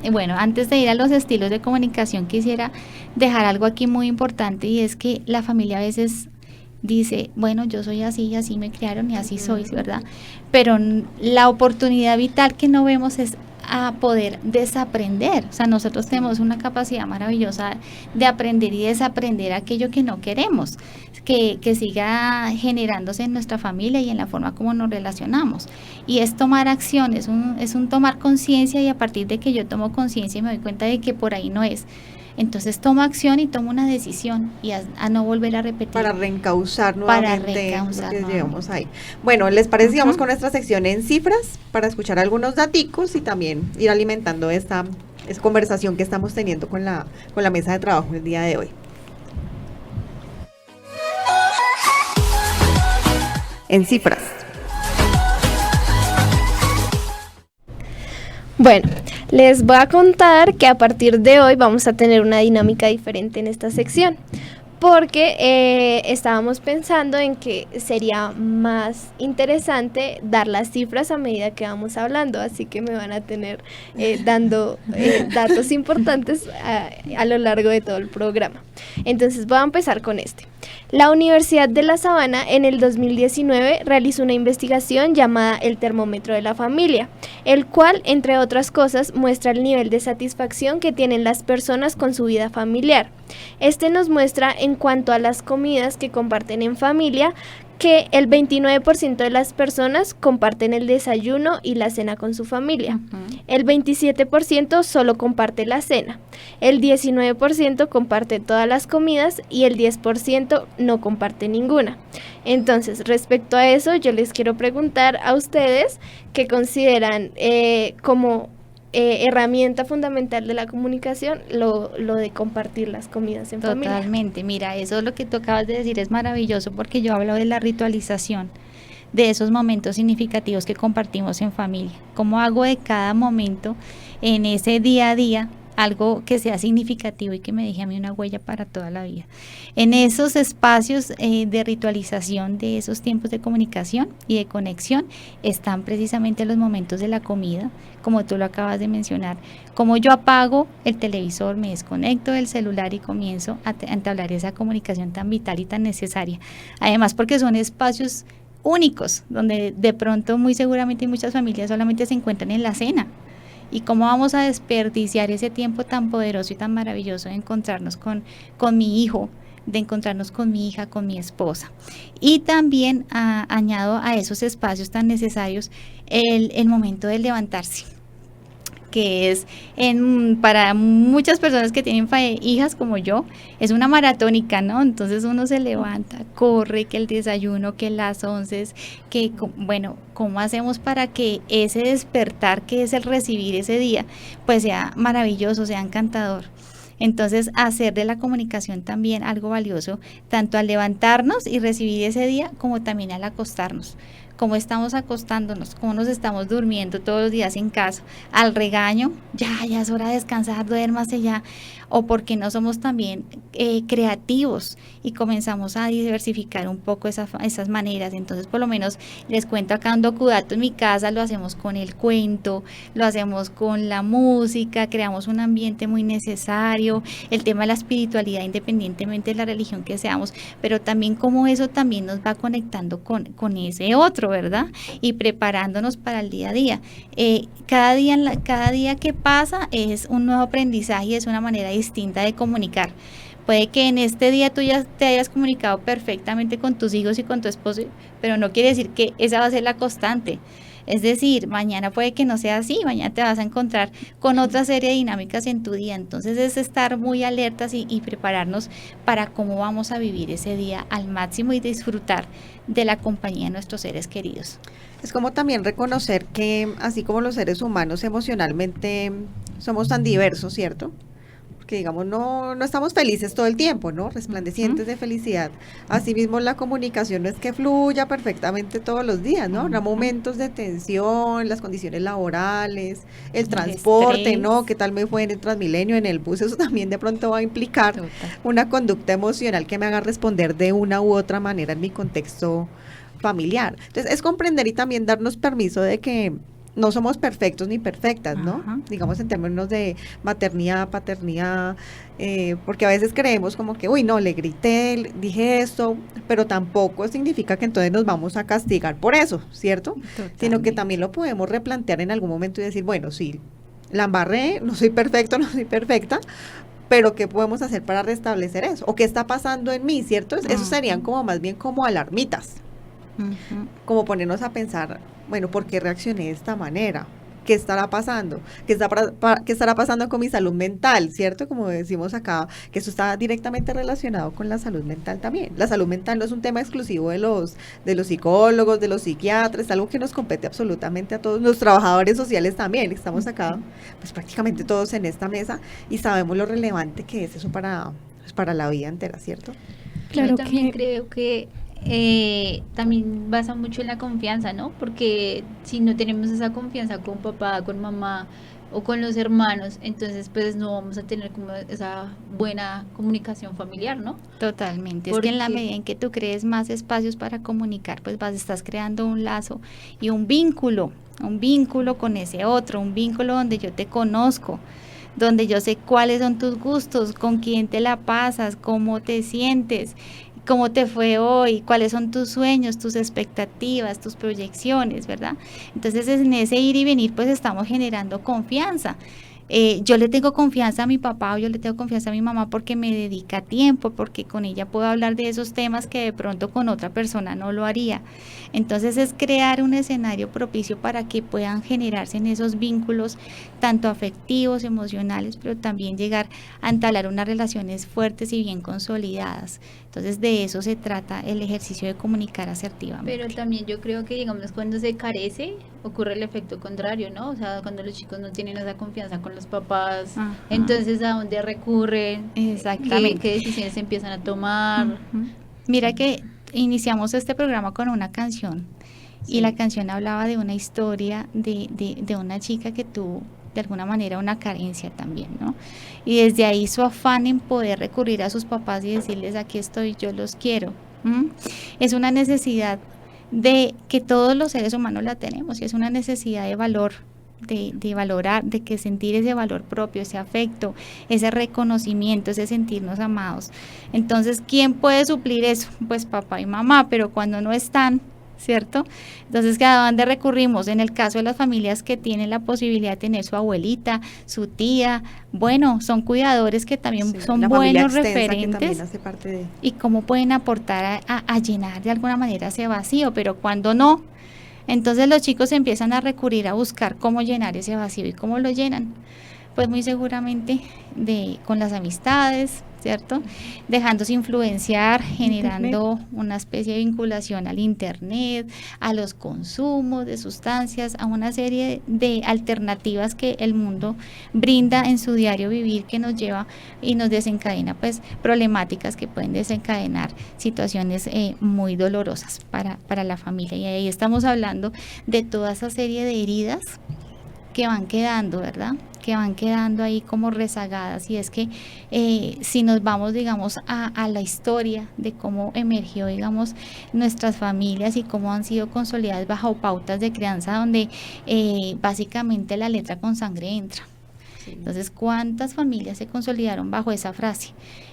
Y bueno, antes de ir a los estilos de comunicación, quisiera dejar algo aquí muy importante, y es que la familia a veces dice, bueno, yo soy así y así me criaron y así soy, ¿verdad? Pero la oportunidad vital que no vemos es a poder desaprender. O sea, nosotros tenemos una capacidad maravillosa de aprender y desaprender aquello que no queremos, que siga generándose en nuestra familia y en la forma como nos relacionamos. Y es tomar acción, es un tomar conciencia, y a partir de que yo tomo conciencia y me doy cuenta de que por ahí no es, entonces tomo acción y tomo una decisión, y a no volver a repetir. Para reencauzar nuevamente lo que llevamos ahí. Bueno, ¿les parece si vamos con nuestra sección en cifras para escuchar algunos daticos y también ir alimentando esta conversación que estamos teniendo con la mesa de trabajo el día de hoy? En cifras. Bueno, les voy a contar que a partir de hoy vamos a tener una dinámica diferente en esta sección, porque estábamos pensando en que sería más interesante dar las cifras a medida que vamos hablando, así que me van a tener dando datos importantes a lo largo de todo el programa. Entonces voy a empezar con este. La Universidad de La Sabana en el 2019 realizó una investigación llamada El termómetro de la familia, el cual, entre otras cosas, muestra el nivel de satisfacción que tienen las personas con su vida familiar. Este nos muestra, en cuanto a las comidas que comparten en familia, que el 29% de las personas comparten el desayuno y la cena con su familia. El 27% solo comparte la cena. El 19% comparte todas las comidas y el 10% no comparte ninguna. Entonces, respecto a eso, yo les quiero preguntar a ustedes qué consideran como herramienta fundamental de la comunicación lo de compartir las comidas en familia. Totalmente, mira, eso es lo que tú acabas de decir, es maravilloso, porque yo hablo de la ritualización de esos momentos significativos que compartimos en familia. ¿Cómo hago de cada momento en ese día a día algo que sea significativo y que me deje a mí una huella para toda la vida? En esos espacios de ritualización de esos tiempos de comunicación y de conexión están precisamente los momentos de la comida, como tú lo acabas de mencionar, como yo apago el televisor, me desconecto del celular y comienzo a entablar esa comunicación tan vital y tan necesaria. Además, porque son espacios únicos, donde de pronto muy seguramente muchas familias solamente se encuentran en la cena. ¿Y cómo vamos a desperdiciar ese tiempo tan poderoso y tan maravilloso de encontrarnos con mi hijo, de encontrarnos con mi hija, con mi esposa? Y también añado a esos espacios tan necesarios el momento de levantarse, que es para muchas personas que tienen hijas como yo, es una maratónica, ¿no? Entonces uno se levanta, corre, que el desayuno, que las onces, que bueno, ¿cómo hacemos para que ese despertar que es el recibir ese día, pues sea maravilloso, sea encantador? Entonces, hacer de la comunicación también algo valioso, tanto al levantarnos y recibir ese día, como también al acostarnos. Cómo estamos acostándonos, cómo nos estamos durmiendo todos los días en casa, al regaño, ya es hora de descansar, duérmase ya, o porque no somos también creativos y comenzamos a diversificar un poco esas maneras. Entonces, por lo menos les cuento acá un docudato en mi casa, lo hacemos con el cuento, lo hacemos con la música, creamos un ambiente muy necesario, el tema de la espiritualidad independientemente de la religión que seamos, pero también cómo eso también nos va conectando con ese otro, ¿verdad? Y preparándonos para el día a día. Cada día que pasa es un nuevo aprendizaje y es una manera distinta de comunicar. Puede que en este día tú ya te hayas comunicado perfectamente con tus hijos y con tu esposo, pero no quiere decir que esa va a ser la constante. Es decir, mañana puede que no sea así, mañana te vas a encontrar con otra serie de dinámicas en tu día. Entonces es estar muy alertas y prepararnos para cómo vamos a vivir ese día al máximo y disfrutar de la compañía de nuestros seres queridos. Es como también reconocer que así como los seres humanos emocionalmente somos tan diversos, ¿cierto? Porque digamos no estamos felices todo el tiempo, ¿no? Resplandecientes de felicidad. Asimismo la comunicación no es que fluya perfectamente todos los días, ¿no? Habrá momentos de tensión, las condiciones laborales, el transporte, estrés, ¿no? ¿Qué tal me fue en el Transmilenio, en el bus? Eso también de pronto va a implicar una conducta emocional que me haga responder de una u otra manera en mi contexto familiar. Entonces es comprender y también darnos permiso de que no somos perfectos ni perfectas, ¿no? Digamos en términos de maternidad, paternidad, porque a veces creemos como que, uy, no, le grité, dije esto, pero tampoco significa que entonces nos vamos a castigar por eso, ¿cierto? Totalmente. Sino que también lo podemos replantear en algún momento y decir, bueno, sí, la embarré, no soy perfecto, no soy perfecta, pero ¿qué podemos hacer para restablecer eso? ¿O qué está pasando en mí, cierto? Eso serían como más bien como alarmitas. Como ponernos a pensar, bueno, ¿por qué reaccioné de esta manera? ¿Qué estará pasando? ¿Qué estará pasando con mi salud mental? ¿Cierto? Como decimos acá, que eso está directamente relacionado con la salud mental también. La salud mental no es un tema exclusivo de los psicólogos, de los psiquiatras, es algo que nos compete absolutamente a todos, los trabajadores sociales también. Estamos acá, pues prácticamente todos en esta mesa y sabemos lo relevante que es eso para la vida entera, ¿cierto? Claro. Yo también creo que también basa mucho en la confianza, ¿no? Porque si no tenemos esa confianza con papá, con mamá o con los hermanos, entonces pues no vamos a tener como esa buena comunicación familiar, ¿no? Totalmente. Porque es que en la medida en que tú crees más espacios para comunicar, pues estás creando un lazo y un vínculo con ese otro, un vínculo donde yo te conozco, donde yo sé cuáles son tus gustos, con quién te la pasas, cómo te sientes, cómo te fue hoy, cuáles son tus sueños, tus expectativas, tus proyecciones, ¿verdad? Entonces en ese ir y venir pues estamos generando confianza. Yo le tengo confianza a mi papá o yo le tengo confianza a mi mamá porque me dedica tiempo, porque con ella puedo hablar de esos temas que de pronto con otra persona no lo haría. Entonces es crear un escenario propicio para que puedan generarse en esos vínculos tanto afectivos, emocionales, pero también llegar a entablar unas relaciones fuertes y bien consolidadas. Entonces de eso se trata el ejercicio de comunicar asertivamente. Pero también yo creo que digamos cuando se carece ocurre el efecto contrario, ¿no? O sea, cuando los chicos no tienen esa confianza con los papás, entonces ¿a dónde recurren? Exactamente. ¿Qué decisiones se empiezan a tomar? Mira que iniciamos este programa con una canción y la canción hablaba de una historia de una chica que tuvo de alguna manera una carencia también, ¿no? Y desde ahí su afán en poder recurrir a sus papás y decirles aquí estoy, yo los quiero. Es una necesidad de que todos los seres humanos la tenemos y es una necesidad de valor, de valorar, de que sentir ese valor propio, ese afecto, ese reconocimiento, ese sentirnos amados. Entonces, ¿quién puede suplir eso? Pues papá y mamá, pero cuando no están, ¿cierto? Entonces, ¿a dónde recurrimos? En el caso de las familias que tienen la posibilidad de tener su abuelita, su tía, bueno, son cuidadores que también son buenos referentes hace parte de... y cómo pueden aportar a llenar de alguna manera ese vacío, pero cuando no, entonces los chicos empiezan a recurrir a buscar cómo llenar ese vacío y cómo lo llenan, pues muy seguramente con las amistades, ¿cierto? Dejándose influenciar, generando una especie de vinculación al internet, a los consumos de sustancias, a una serie de alternativas que el mundo brinda en su diario vivir que nos lleva y nos desencadena pues problemáticas que pueden desencadenar situaciones muy dolorosas para la familia. Y ahí estamos hablando de toda esa serie de heridas que van quedando, ¿verdad? Que van quedando ahí como rezagadas, y es que si nos vamos, digamos, a la historia de cómo emergió, digamos, nuestras familias y cómo han sido consolidadas bajo pautas de crianza donde básicamente la letra con sangre entra. Sí. Entonces, ¿cuántas familias se consolidaron bajo esa frase?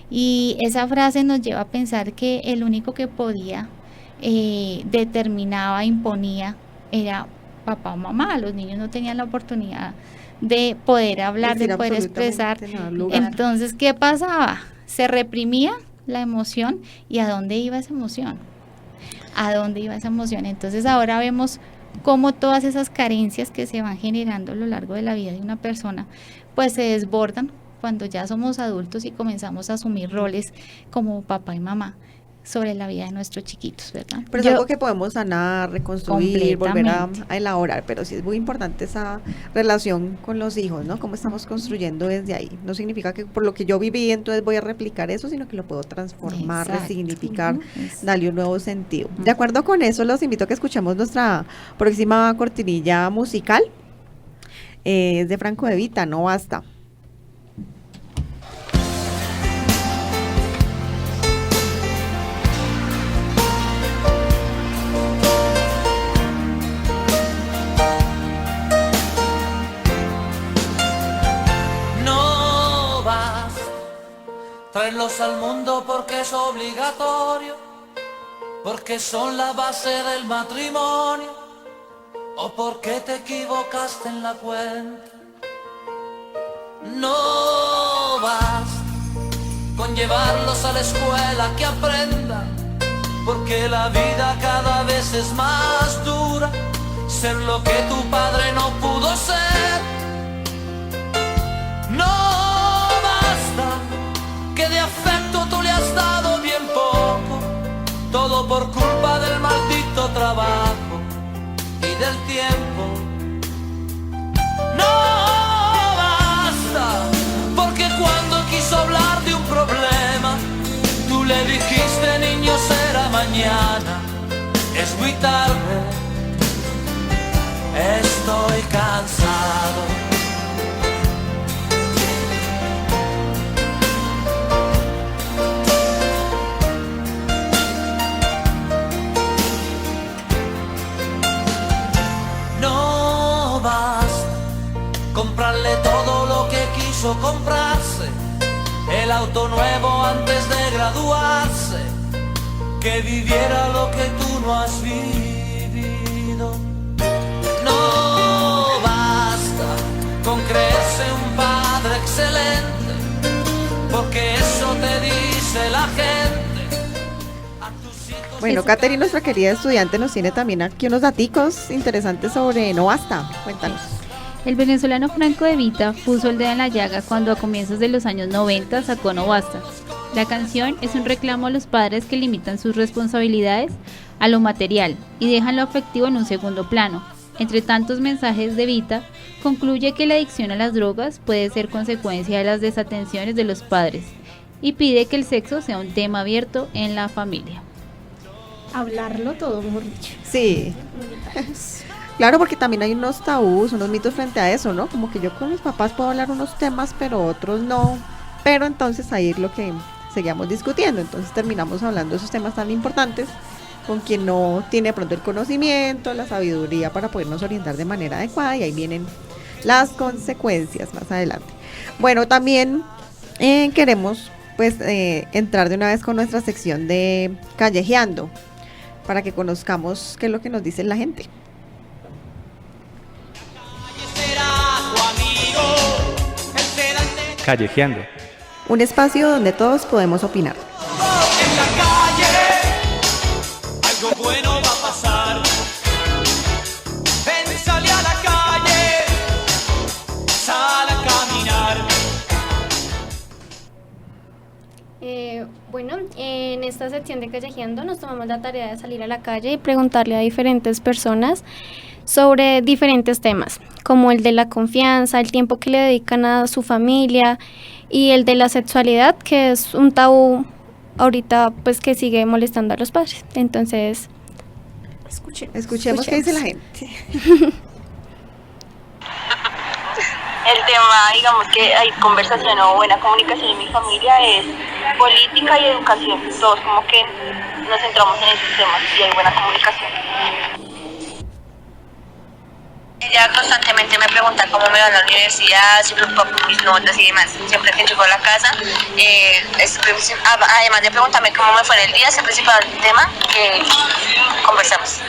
Y esa frase nos lleva a pensar que el único que podía, determinaba, imponía, era papá o mamá. Los niños no tenían la oportunidad de poder hablar, de poder expresar. Entonces, ¿qué pasaba? Se reprimía la emoción. ¿Y a dónde iba esa emoción? ¿A dónde iba esa emoción? Entonces ahora vemos cómo todas esas carencias que se van generando a lo largo de la vida de una persona, pues se desbordan cuando ya somos adultos y comenzamos a asumir roles como papá y mamá sobre la vida de nuestros chiquitos, ¿verdad? Pero es algo que podemos sanar, reconstruir, volver a elaborar, pero sí es muy importante esa relación con los hijos, ¿no? Cómo estamos construyendo desde ahí. No significa que por lo que yo viví, entonces voy a replicar eso, sino que lo puedo transformar, resignificar, darle un nuevo sentido. De acuerdo con eso, los invito a que escuchemos nuestra próxima cortinilla musical. Es de Franco De Vita, No Basta. Traerlos al mundo porque es obligatorio, porque son la base del matrimonio, o porque te equivocaste en la cuenta. No basta con llevarlos a la escuela que aprendan, porque la vida cada vez es más dura, ser lo que tu padre no pudo ser. No basta que de afecto tú le has dado bien poco, todo por culpa del maldito trabajo y del tiempo. No basta, porque cuando quiso hablar de un problema, tú le dijiste, niño, será mañana, es muy tarde, estoy cansado. Comprarle todo lo que quiso comprarse, el auto nuevo antes de graduarse, que viviera lo que tú no has vivido. No basta con creerse un padre excelente, porque eso te dice la gente. Bueno, Katherine, nuestra querida estudiante, nos tiene también aquí unos daticos interesantes sobre No Basta. Cuéntanos. El venezolano Franco De Vita puso el dedo en la llaga cuando a comienzos de los años 90 sacó No Basta. La canción es un reclamo a los padres que limitan sus responsabilidades a lo material y dejan lo afectivo en un segundo plano. Entre tantos mensajes, De Vita concluye que la adicción a las drogas puede ser consecuencia de las desatenciones de los padres y pide que el sexo sea un tema abierto en la familia. Hablarlo todo, mejor dicho. Sí. Claro, porque también hay unos tabús, unos mitos frente a eso, ¿no? Como que yo con mis papás puedo hablar unos temas, pero otros no. Pero entonces ahí es lo que seguíamos discutiendo. Entonces terminamos hablando de esos temas tan importantes con quien no tiene de pronto el conocimiento, la sabiduría para podernos orientar de manera adecuada, y ahí vienen las consecuencias más adelante. Bueno, también queremos pues entrar de una vez con nuestra sección de Callejeando, para que conozcamos qué es lo que nos dice la gente. Callejeando. Un espacio donde todos podemos opinar. En la calle, algo bueno va a pasar. Ven, sale a la calle, sal a caminar. Bueno, en esta sección de Callejeando nos tomamos la tarea de salir a la calle y preguntarle a diferentes personas sobre diferentes temas, como el de la confianza, el tiempo que le dedican a su familia, y el de la sexualidad, que es un tabú ahorita pues que sigue molestando a los padres. Entonces, escuchemos qué dice la gente. El tema, digamos que hay conversación o buena comunicación en mi familia, es política y educación. Todos como que nos centramos en esos temas y hay buena comunicación. Ella constantemente me pregunta cómo me va a la universidad, si preocupa por mis notas y demás. Siempre que llego a la casa, además de preguntarme cómo me fue en el día, es el principal tema que conversamos.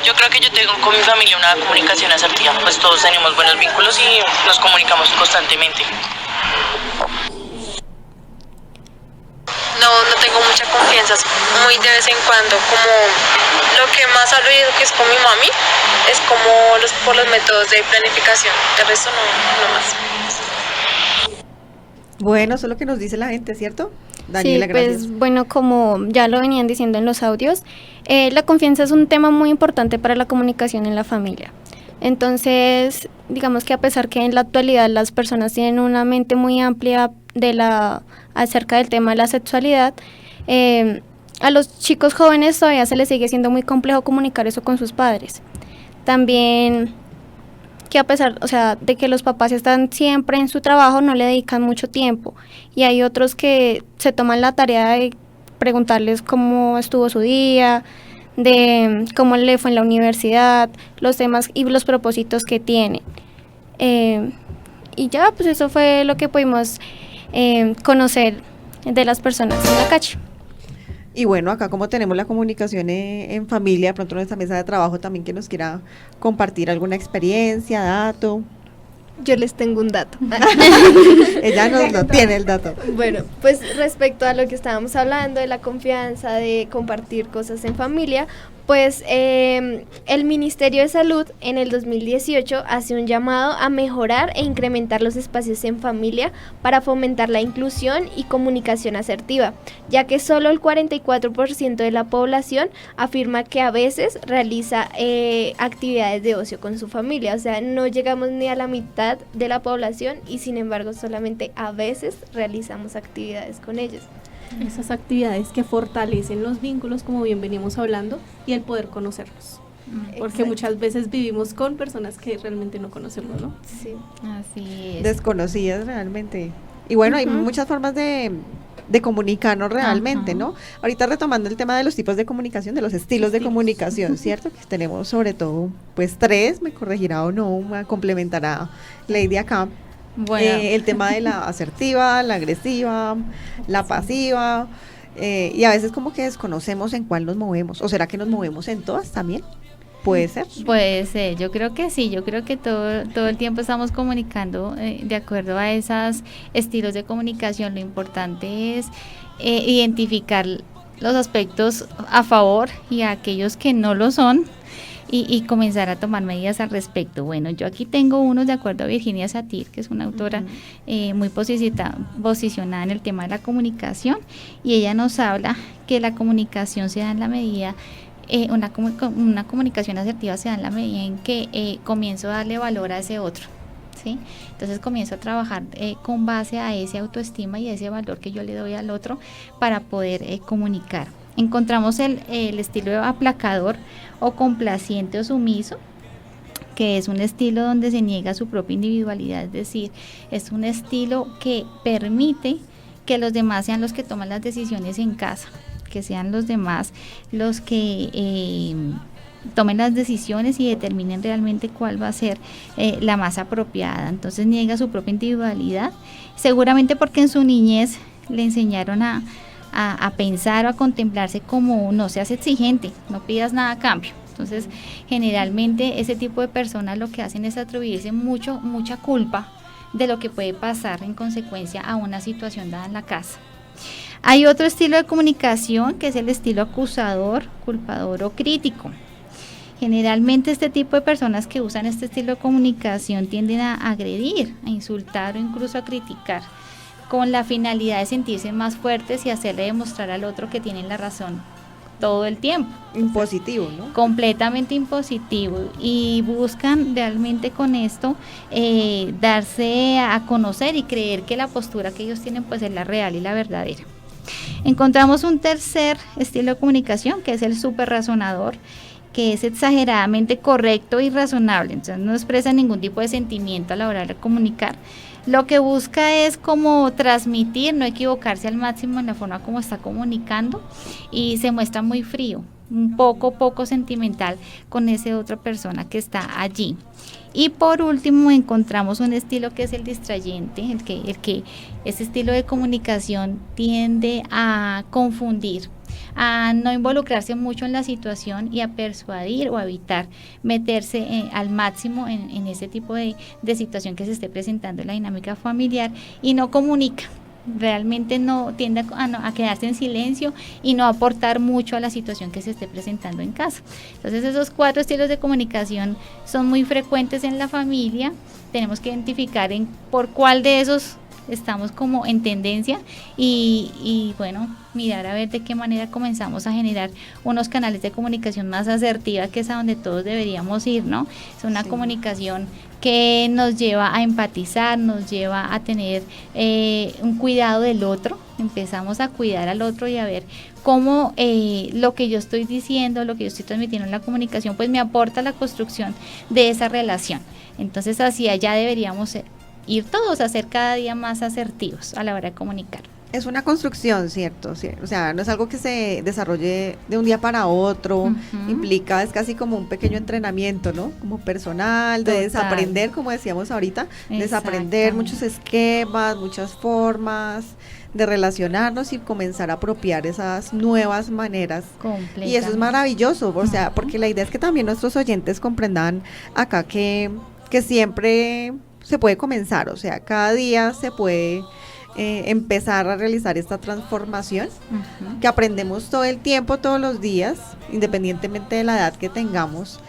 Yo creo que yo tengo con mi familia una comunicación asertiva, pues todos tenemos buenos vínculos y nos comunicamos constantemente. no tengo mucha confianza, muy de vez en cuando, como lo que más hablo y que es con mi mami, es como por los métodos de planificación, de resto no más. Bueno, eso es lo que nos dice la gente, ¿cierto? Daniela, sí, gracias. Pues bueno, como ya lo venían diciendo en los audios, la confianza es un tema muy importante para la comunicación en la familia. Entonces, digamos que a pesar que en la actualidad las personas tienen una mente muy amplia acerca del tema de la sexualidad, a los chicos jóvenes todavía se les sigue siendo muy complejo comunicar eso con sus padres. También que a pesar, o sea, de que los papás están siempre en su trabajo, no le dedican mucho tiempo. Y hay otros que se toman la tarea de preguntarles cómo estuvo su día, de cómo le fue en la universidad, los temas y los propósitos que tienen. Y ya, pues eso fue lo que pudimos conocer de las personas en la calle. Y bueno, acá como tenemos la comunicación en familia, pronto en nuestra mesa de trabajo también que nos quiera compartir alguna experiencia, dato. Yo les tengo un dato. Ella no tiene el dato. Bueno, pues respecto a lo que estábamos hablando de la confianza, de compartir cosas en familia, pues el Ministerio de Salud en el 2018 hace un llamado a mejorar e incrementar los espacios en familia para fomentar la inclusión y comunicación asertiva, ya que solo el 44% de la población afirma que a veces realiza actividades de ocio con su familia, o sea, no llegamos ni a la mitad de la población y sin embargo solamente a veces realizamos actividades con ellos. Esas actividades que fortalecen los vínculos, como bien veníamos hablando, y el poder conocerlos. Porque muchas veces vivimos con personas que realmente no conocemos, ¿no? Sí. Así es. Desconocidas realmente. Y bueno, hay muchas formas de comunicarnos realmente, ¿no? Ahorita retomando el tema de los tipos de comunicación, de los estilos de comunicación, ¿cierto? Que tenemos sobre todo, pues 3, me corregirá o no, me complementará Lady acá. Bueno. El tema de la asertiva, la agresiva, la pasiva, y a veces como que desconocemos en cuál nos movemos, o será que nos movemos en todas también. ¿Puede ser? Puede ser, yo creo que sí, yo creo que todo el tiempo estamos comunicando de acuerdo a esos estilos de comunicación. Lo importante es identificar los aspectos a favor y a aquellos que no lo son y comenzar a tomar medidas al respecto. Bueno, yo aquí tengo unos de acuerdo a Virginia Satir, que es una autora muy posicionada en el tema de la comunicación, y ella nos habla que la comunicación se da en la medida una comunicación asertiva se da en la medida en que comienzo a darle valor a ese otro, ¿sí? Entonces comienzo a trabajar con base a ese autoestima y a ese valor que yo le doy al otro para poder comunicar. Encontramos el estilo aplacador o complaciente o sumiso, que es un estilo donde se niega su propia individualidad, es decir, es un estilo que permite que los demás sean los que toman las decisiones en casa, que sean los demás los que tomen las decisiones y determinen realmente cuál va a ser la más apropiada. Entonces niega su propia individualidad, seguramente porque en su niñez le enseñaron a pensar o a contemplarse como no seas exigente, no pidas nada a cambio. Entonces generalmente ese tipo de personas lo que hacen es atribuirse mucha culpa de lo que puede pasar en consecuencia a una situación dada en la casa. Hay otro estilo de comunicación que es el estilo acusador, culpador o crítico. Generalmente este tipo de personas que usan este estilo de comunicación tienden a agredir, a insultar o incluso a criticar, con la finalidad de sentirse más fuertes y hacerle demostrar al otro que tienen la razón todo el tiempo. Impositivo, ¿no? Completamente impositivo, y buscan realmente con esto darse a conocer y creer que la postura que ellos tienen pues es la real y la verdadera. Encontramos un tercer estilo de comunicación que es el superrazonador, que es exageradamente correcto y razonable, entonces no expresa ningún tipo de sentimiento a la hora de comunicar. Lo que busca es como transmitir, no equivocarse al máximo en la forma como está comunicando, y se muestra muy frío, un poco sentimental con esa otra persona que está allí. Y por último encontramos un estilo que es el distrayente, el que ese estilo de comunicación tiende a confundir, a no involucrarse mucho en la situación y a persuadir o a evitar meterse al máximo en ese tipo de situación que se esté presentando en la dinámica familiar, y no comunica, realmente no tiende a quedarse en silencio y no aportar mucho a la situación que se esté presentando en casa. Entonces esos 4 estilos de comunicación son muy frecuentes en la familia. Tenemos que identificar por cuál de esos estamos como en tendencia y bueno, mirar a ver de qué manera comenzamos a generar unos canales de comunicación más asertiva, que es a donde todos deberíamos ir, ¿no? Es una comunicación que nos lleva a empatizar, nos lleva a tener un cuidado del otro. Empezamos a cuidar al otro y a ver cómo lo que yo estoy diciendo, lo que yo estoy transmitiendo en la comunicación, pues me aporta a la construcción de esa relación. Entonces hacia allá deberíamos ir todos a ser cada día más asertivos a la hora de comunicar. Es una construcción, ¿cierto? O sea, no es algo que se desarrolle de un día para otro, implica, es casi como un pequeño entrenamiento, ¿no? Como personal, de desaprender, como decíamos ahorita, desaprender muchos esquemas, muchas formas de relacionarnos y comenzar a apropiar esas nuevas maneras. Y eso es maravilloso, o sea, porque la idea es que también nuestros oyentes comprendan acá que siempre se puede comenzar, o sea, cada día se puede empezar a realizar esta transformación que aprendemos todo el tiempo, todos los días, independientemente de la edad que tengamos,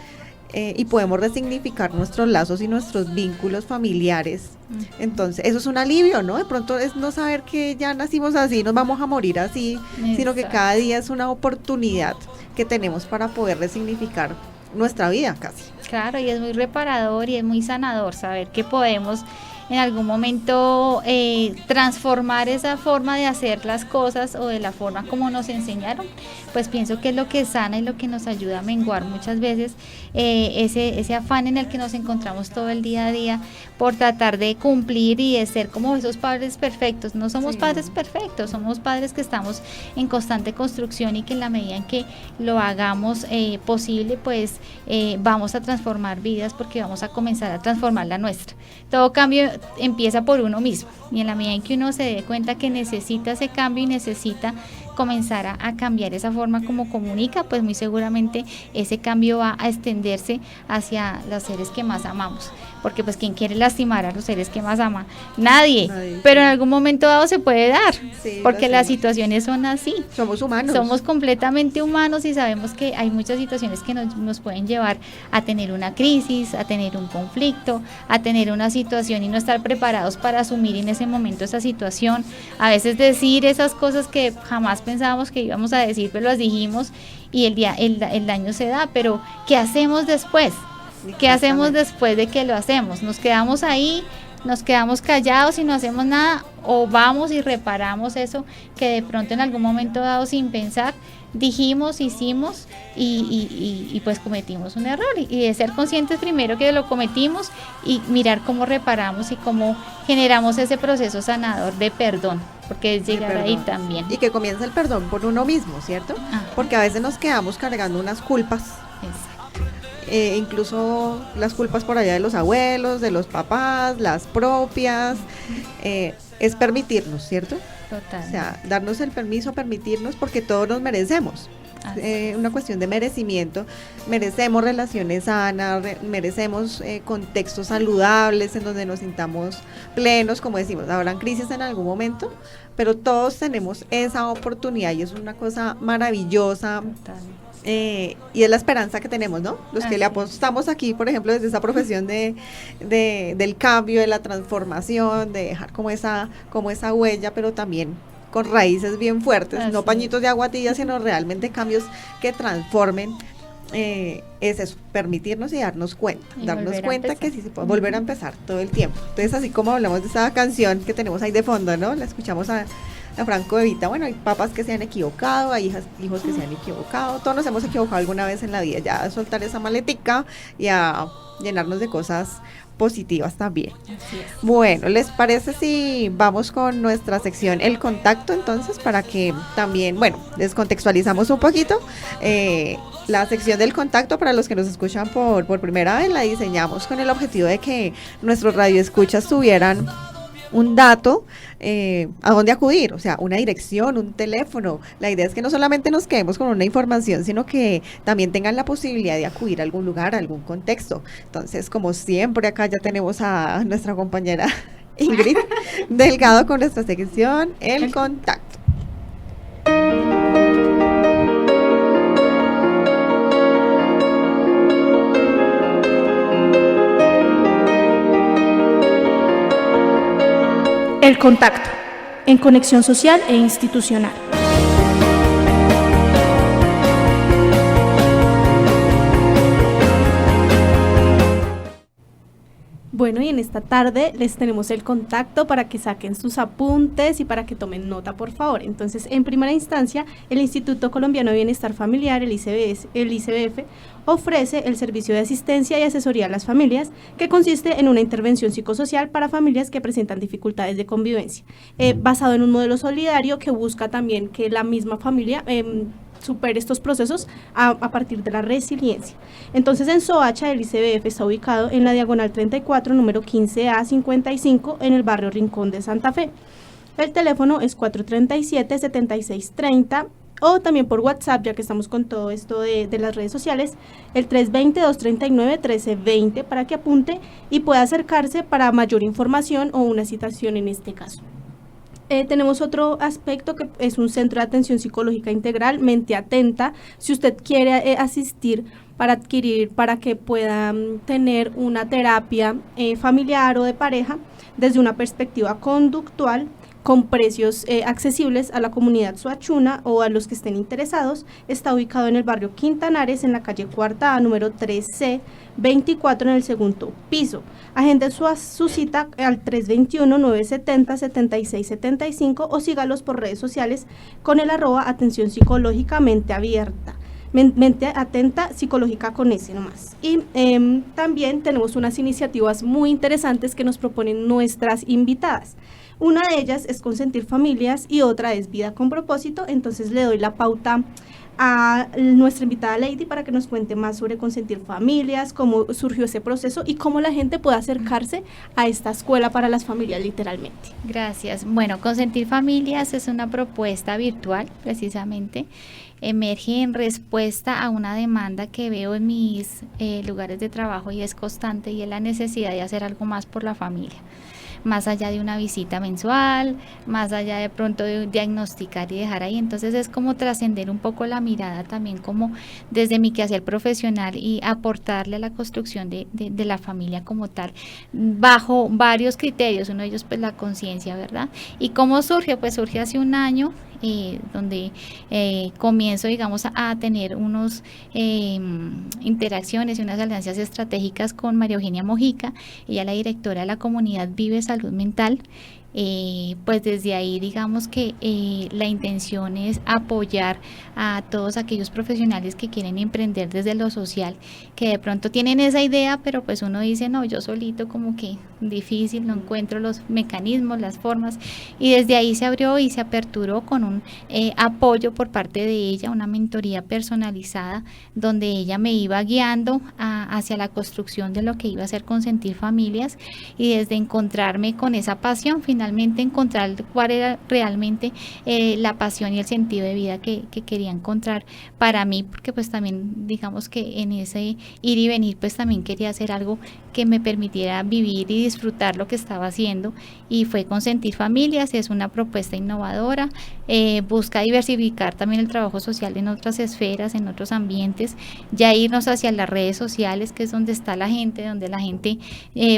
y podemos resignificar nuestros lazos y nuestros vínculos familiares. Entonces, eso es un alivio, ¿no? De pronto es no saber que ya nacimos así, nos vamos a morir así, sino que cada día es una oportunidad que tenemos para poder resignificar nuestra vida casi. Claro, y es muy reparador y es muy sanador saber que podemos en algún momento transformar esa forma de hacer las cosas o de la forma como nos enseñaron, pues pienso que es lo que sana y lo que nos ayuda a menguar muchas veces ese afán en el que nos encontramos todo el día a día por tratar de cumplir y de ser como esos padres perfectos. No somos padres perfectos, somos padres que estamos en constante construcción y que en la medida en que lo hagamos posible, pues vamos a transformar vidas porque vamos a comenzar a transformar la nuestra. Todo cambio empieza por uno mismo y en la medida en que uno se dé cuenta que necesita ese cambio y necesita comenzar a cambiar esa forma como comunica, pues muy seguramente ese cambio va a extenderse hacia los seres que más amamos, porque pues ¿quién quiere lastimar a los seres que más ama? Nadie. Pero en algún momento dado se puede dar, porque las situaciones son así. Somos humanos. Somos completamente humanos y sabemos que hay muchas situaciones que nos pueden llevar a tener una crisis, a tener un conflicto, a tener una situación y no estar preparados para asumir en ese momento esa situación. A veces decir esas cosas que jamás pensábamos que íbamos a decir, pero las dijimos y el daño se da, pero ¿qué hacemos después? ¿Qué hacemos después de que lo hacemos? ¿Nos quedamos ahí, nos quedamos callados y no hacemos nada? ¿O vamos y reparamos eso que de pronto en algún momento dado sin pensar dijimos, hicimos y pues cometimos un error? Y de ser conscientes primero que lo cometimos y mirar cómo reparamos y cómo generamos ese proceso sanador de perdón, porque es llegar ahí también. Y que comienza el perdón por uno mismo, ¿cierto? Porque a veces nos quedamos cargando unas culpas. Incluso las culpas por allá de los abuelos, de los papás, las propias, es permitirnos, ¿cierto? Total. O sea, darnos el permiso, permitirnos, porque todos nos merecemos. Una cuestión de merecimiento, merecemos relaciones sanas, merecemos contextos saludables en donde nos sintamos plenos, como decimos, habrán crisis en algún momento, pero todos tenemos esa oportunidad y es una cosa maravillosa. Y es la esperanza que tenemos, ¿no? Los que le apostamos aquí, por ejemplo, desde esa profesión del cambio, de la transformación, de dejar como esa huella, pero también con raíces bien fuertes, no pañitos de agua tibia, sino realmente cambios que transformen. Es eso, permitirnos y darnos cuenta, que sí se puede volver a empezar todo el tiempo. Entonces, así como hablamos de esa canción que tenemos ahí de fondo, ¿no? La escuchamos a Franco De Vita. Bueno, hay papás que se han equivocado, hay hijos que se han equivocado, todos nos hemos equivocado alguna vez en la vida, ya a soltar esa maletica y a llenarnos de cosas positivas también. Bueno, ¿les parece si vamos con nuestra sección El Contacto? Entonces, para que también, bueno, descontextualizamos un poquito. La sección del contacto, para los que nos escuchan por primera vez, la diseñamos con el objetivo de que nuestros radioescuchas tuvieran un dato a dónde acudir, o sea, una dirección, un teléfono. La idea es que no solamente nos quedemos con una información, sino que también tengan la posibilidad de acudir a algún lugar, a algún contexto. Entonces, como siempre, acá ya tenemos a nuestra compañera Ingrid Delgado con nuestra sección El Contacto. El Contacto, en conexión social e institucional. Bueno, y en esta tarde les tenemos el contacto para que saquen sus apuntes y para que tomen nota, por favor. Entonces, en primera instancia, el Instituto Colombiano de Bienestar Familiar, el ICBF, ofrece el servicio de asistencia y asesoría a las familias, que consiste en una intervención psicosocial para familias que presentan dificultades de convivencia, basado en un modelo solidario que busca también que la misma familia supere estos procesos a partir de la resiliencia. Entonces, en Soacha, el ICBF está ubicado en la diagonal 34, número 15A 55, en el barrio Rincón de Santa Fe. El teléfono es 437-7630, o también por WhatsApp, ya que estamos con todo esto de las redes sociales, el 320-239-1320, para que apunte y pueda acercarse para mayor información o una citación en este caso. Tenemos otro aspecto que es un centro de atención psicológica integral, Mente Atenta. Si usted quiere asistir para que pueda tener una terapia familiar o de pareja desde una perspectiva conductual, con precios accesibles a la comunidad suachuna o a los que estén interesados, está ubicado en el barrio Quintanares, en la calle Cuarta A, número 3C, 24, en el segundo piso. Agende su cita al 321-970-7675 o sígalos por redes sociales con el @ atención psicológica mente abierta. Mente Atenta Psicológica con ese nomás. Y también tenemos unas iniciativas muy interesantes que nos proponen nuestras invitadas. Una de ellas es Consentir Familias y otra es Vida con Propósito. Entonces le doy la pauta a nuestra invitada Lady para que nos cuente más sobre Consentir Familias, cómo surgió ese proceso y cómo la gente puede acercarse a esta escuela para las familias, literalmente. Gracias. Bueno, Consentir Familias es una propuesta virtual, precisamente. Emerge en respuesta a una demanda que veo en mis lugares de trabajo, y es constante, y es la necesidad de hacer algo más por la familia. Más allá de una visita mensual, más allá de pronto de diagnosticar y dejar ahí. Entonces es como trascender un poco la mirada también, como desde mi quehacer profesional, y aportarle a la construcción de la familia como tal, bajo varios criterios, uno de ellos pues la conciencia, ¿verdad? ¿Y cómo surge? Pues surge hace un año, donde comienzo, digamos, a tener unas interacciones y unas alianzas estratégicas con María Eugenia Mojica, ella la directora de la comunidad Vive Salud Mental. Pues desde ahí digamos que la intención es apoyar a todos aquellos profesionales que quieren emprender desde lo social, que de pronto tienen esa idea, pero pues uno dice, no, yo solito como que difícil, no encuentro los mecanismos, las formas, y desde ahí se abrió y se aperturó con un apoyo por parte de ella, una mentoría personalizada, donde ella me iba guiando hacia la construcción de lo que iba a ser Consentir Familias, y desde encontrarme con esa pasión, finalmente encontrar cuál era realmente la pasión y el sentido de vida que quería encontrar para mí, porque pues también digamos que en ese ir y venir pues también quería hacer algo que me permitiera vivir y disfrutar lo que estaba haciendo, y fue Consentir Familias. Es una propuesta innovadora, busca diversificar también el trabajo social en otras esferas, en otros ambientes, ya irnos hacia las redes sociales, que es donde está la gente, donde la gente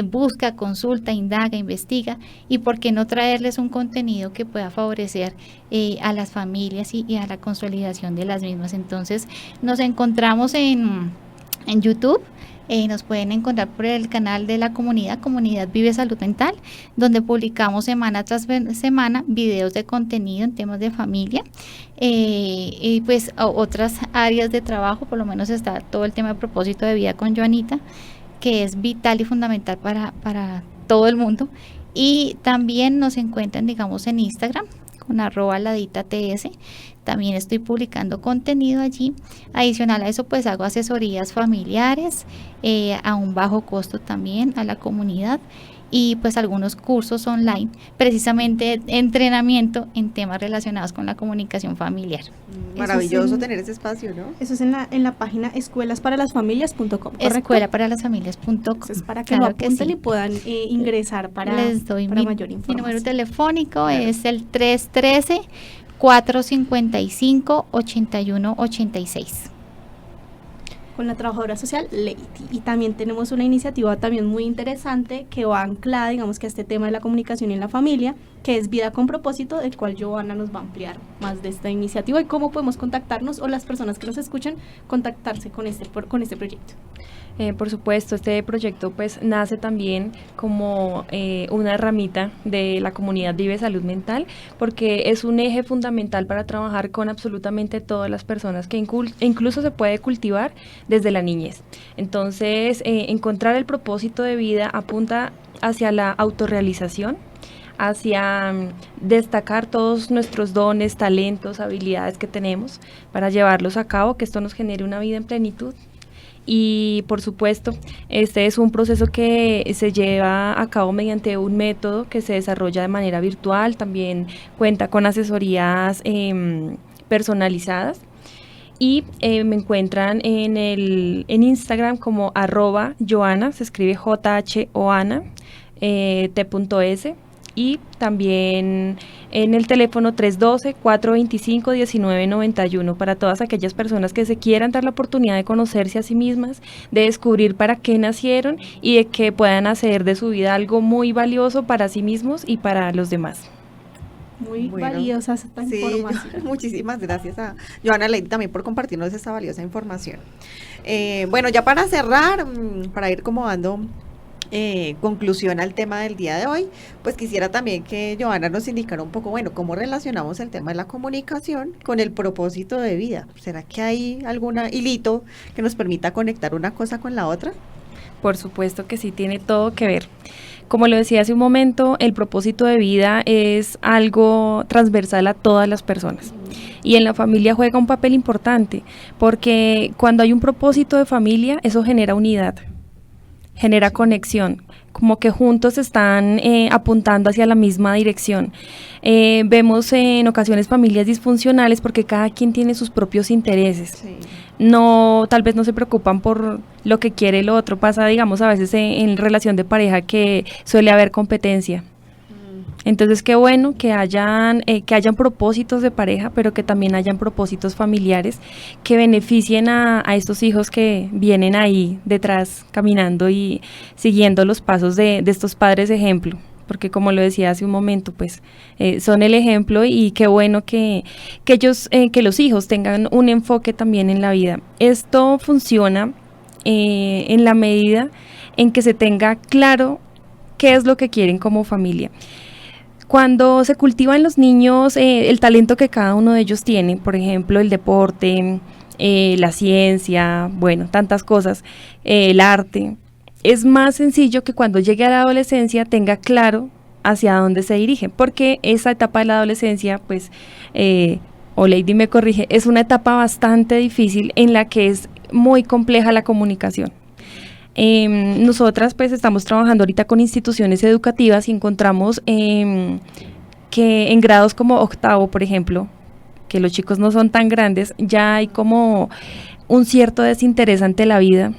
busca, consulta, indaga, investiga, y por qué no traerles un contenido que pueda favorecer a las familias y a la consolidación de las mismas. Entonces nos encontramos en YouTube. Nos pueden encontrar por el canal de la Comunidad Vive Salud Mental, donde publicamos semana tras semana videos de contenido en temas de familia, y pues otras áreas de trabajo. Por lo menos está todo el tema de propósito de vida con Joanita, que es vital y fundamental para todo el mundo. Y también nos encuentran, digamos, en Instagram con @laditats. También estoy publicando contenido allí. Adicional a eso, pues hago asesorías familiares a un bajo costo también a la comunidad. y pues algunos cursos online, precisamente entrenamiento en temas relacionados con la comunicación familiar. Maravilloso tener ese espacio, ¿no? Eso es en la página escuelasparalasfamilias.com, ¿correcto? EscuelaparalaSfamilias.com. Entonces, para que lo apunten y puedan ingresar para mayor información. Mi número telefónico es el 313-455-8186. Con la trabajadora social Lady. Y también tenemos una iniciativa también muy interesante que va anclada, digamos, que a este tema de la comunicación en la familia, que es Vida con Propósito, del cual Joana nos va a ampliar más de esta iniciativa y cómo podemos contactarnos, o las personas que nos escuchan, contactarse con este proyecto. Por supuesto, este proyecto pues nace también como una herramienta de la comunidad Vive Salud Mental, porque es un eje fundamental para trabajar con absolutamente todas las personas, que incluso se puede cultivar desde la niñez. Entonces, encontrar el propósito de vida apunta hacia la autorrealización, hacia destacar todos nuestros dones, talentos, habilidades que tenemos para llevarlos a cabo, que esto nos genere una vida en plenitud. Y por supuesto, este es un proceso que se lleva a cabo mediante un método que se desarrolla de manera virtual, también cuenta con asesorías personalizadas, y me encuentran en Instagram como @Joana, se escribe JHOANA, T.S, y también en el teléfono 312-425-1991 para todas aquellas personas que se quieran dar la oportunidad de conocerse a sí mismas, de descubrir para qué nacieron y de que puedan hacer de su vida algo muy valioso para sí mismos y para los demás. Muy valiosa esta información. Muchísimas gracias a Joana Lady también por compartirnos esta valiosa información. Bueno, ya para cerrar, para ir como dando conclusión al tema del día de hoy, pues quisiera también que Joana nos indicara un poco, bueno, cómo relacionamos el tema de la comunicación con el propósito de vida. ¿Será que hay algún hilito que nos permita conectar una cosa con la otra? Por supuesto que sí, tiene todo que ver. Como lo decía hace un momento, el propósito de vida es algo transversal a todas las personas. Y en la familia juega un papel importante, porque cuando hay un propósito de familia, eso genera unidad, genera conexión, como que juntos están apuntando hacia la misma dirección. Vemos en ocasiones familias disfuncionales porque cada quien tiene sus propios intereses. Sí. Tal vez no se preocupan por lo que quiere el otro. Pasa, digamos, a veces en relación de pareja que suele haber competencia. Entonces, qué bueno que hayan propósitos de pareja, pero que también hayan propósitos familiares que beneficien a estos hijos que vienen ahí detrás caminando y siguiendo los pasos de estos padres ejemplo, porque como lo decía hace un momento, pues son el ejemplo, y qué bueno que los hijos tengan un enfoque también en la vida. Esto funciona en la medida en que se tenga claro qué es lo que quieren como familia. Cuando se cultiva en los niños el talento que cada uno de ellos tiene, por ejemplo, el deporte, la ciencia, bueno, tantas cosas, el arte, es más sencillo que cuando llegue a la adolescencia tenga claro hacia dónde se dirige, porque esa etapa de la adolescencia, pues, o Lady me corrige, es una etapa bastante difícil en la que es muy compleja la comunicación. Nosotras pues estamos trabajando ahorita con instituciones educativas y encontramos que en grados como octavo, por ejemplo, que los chicos no son tan grandes, ya hay como un cierto desinterés ante la vida,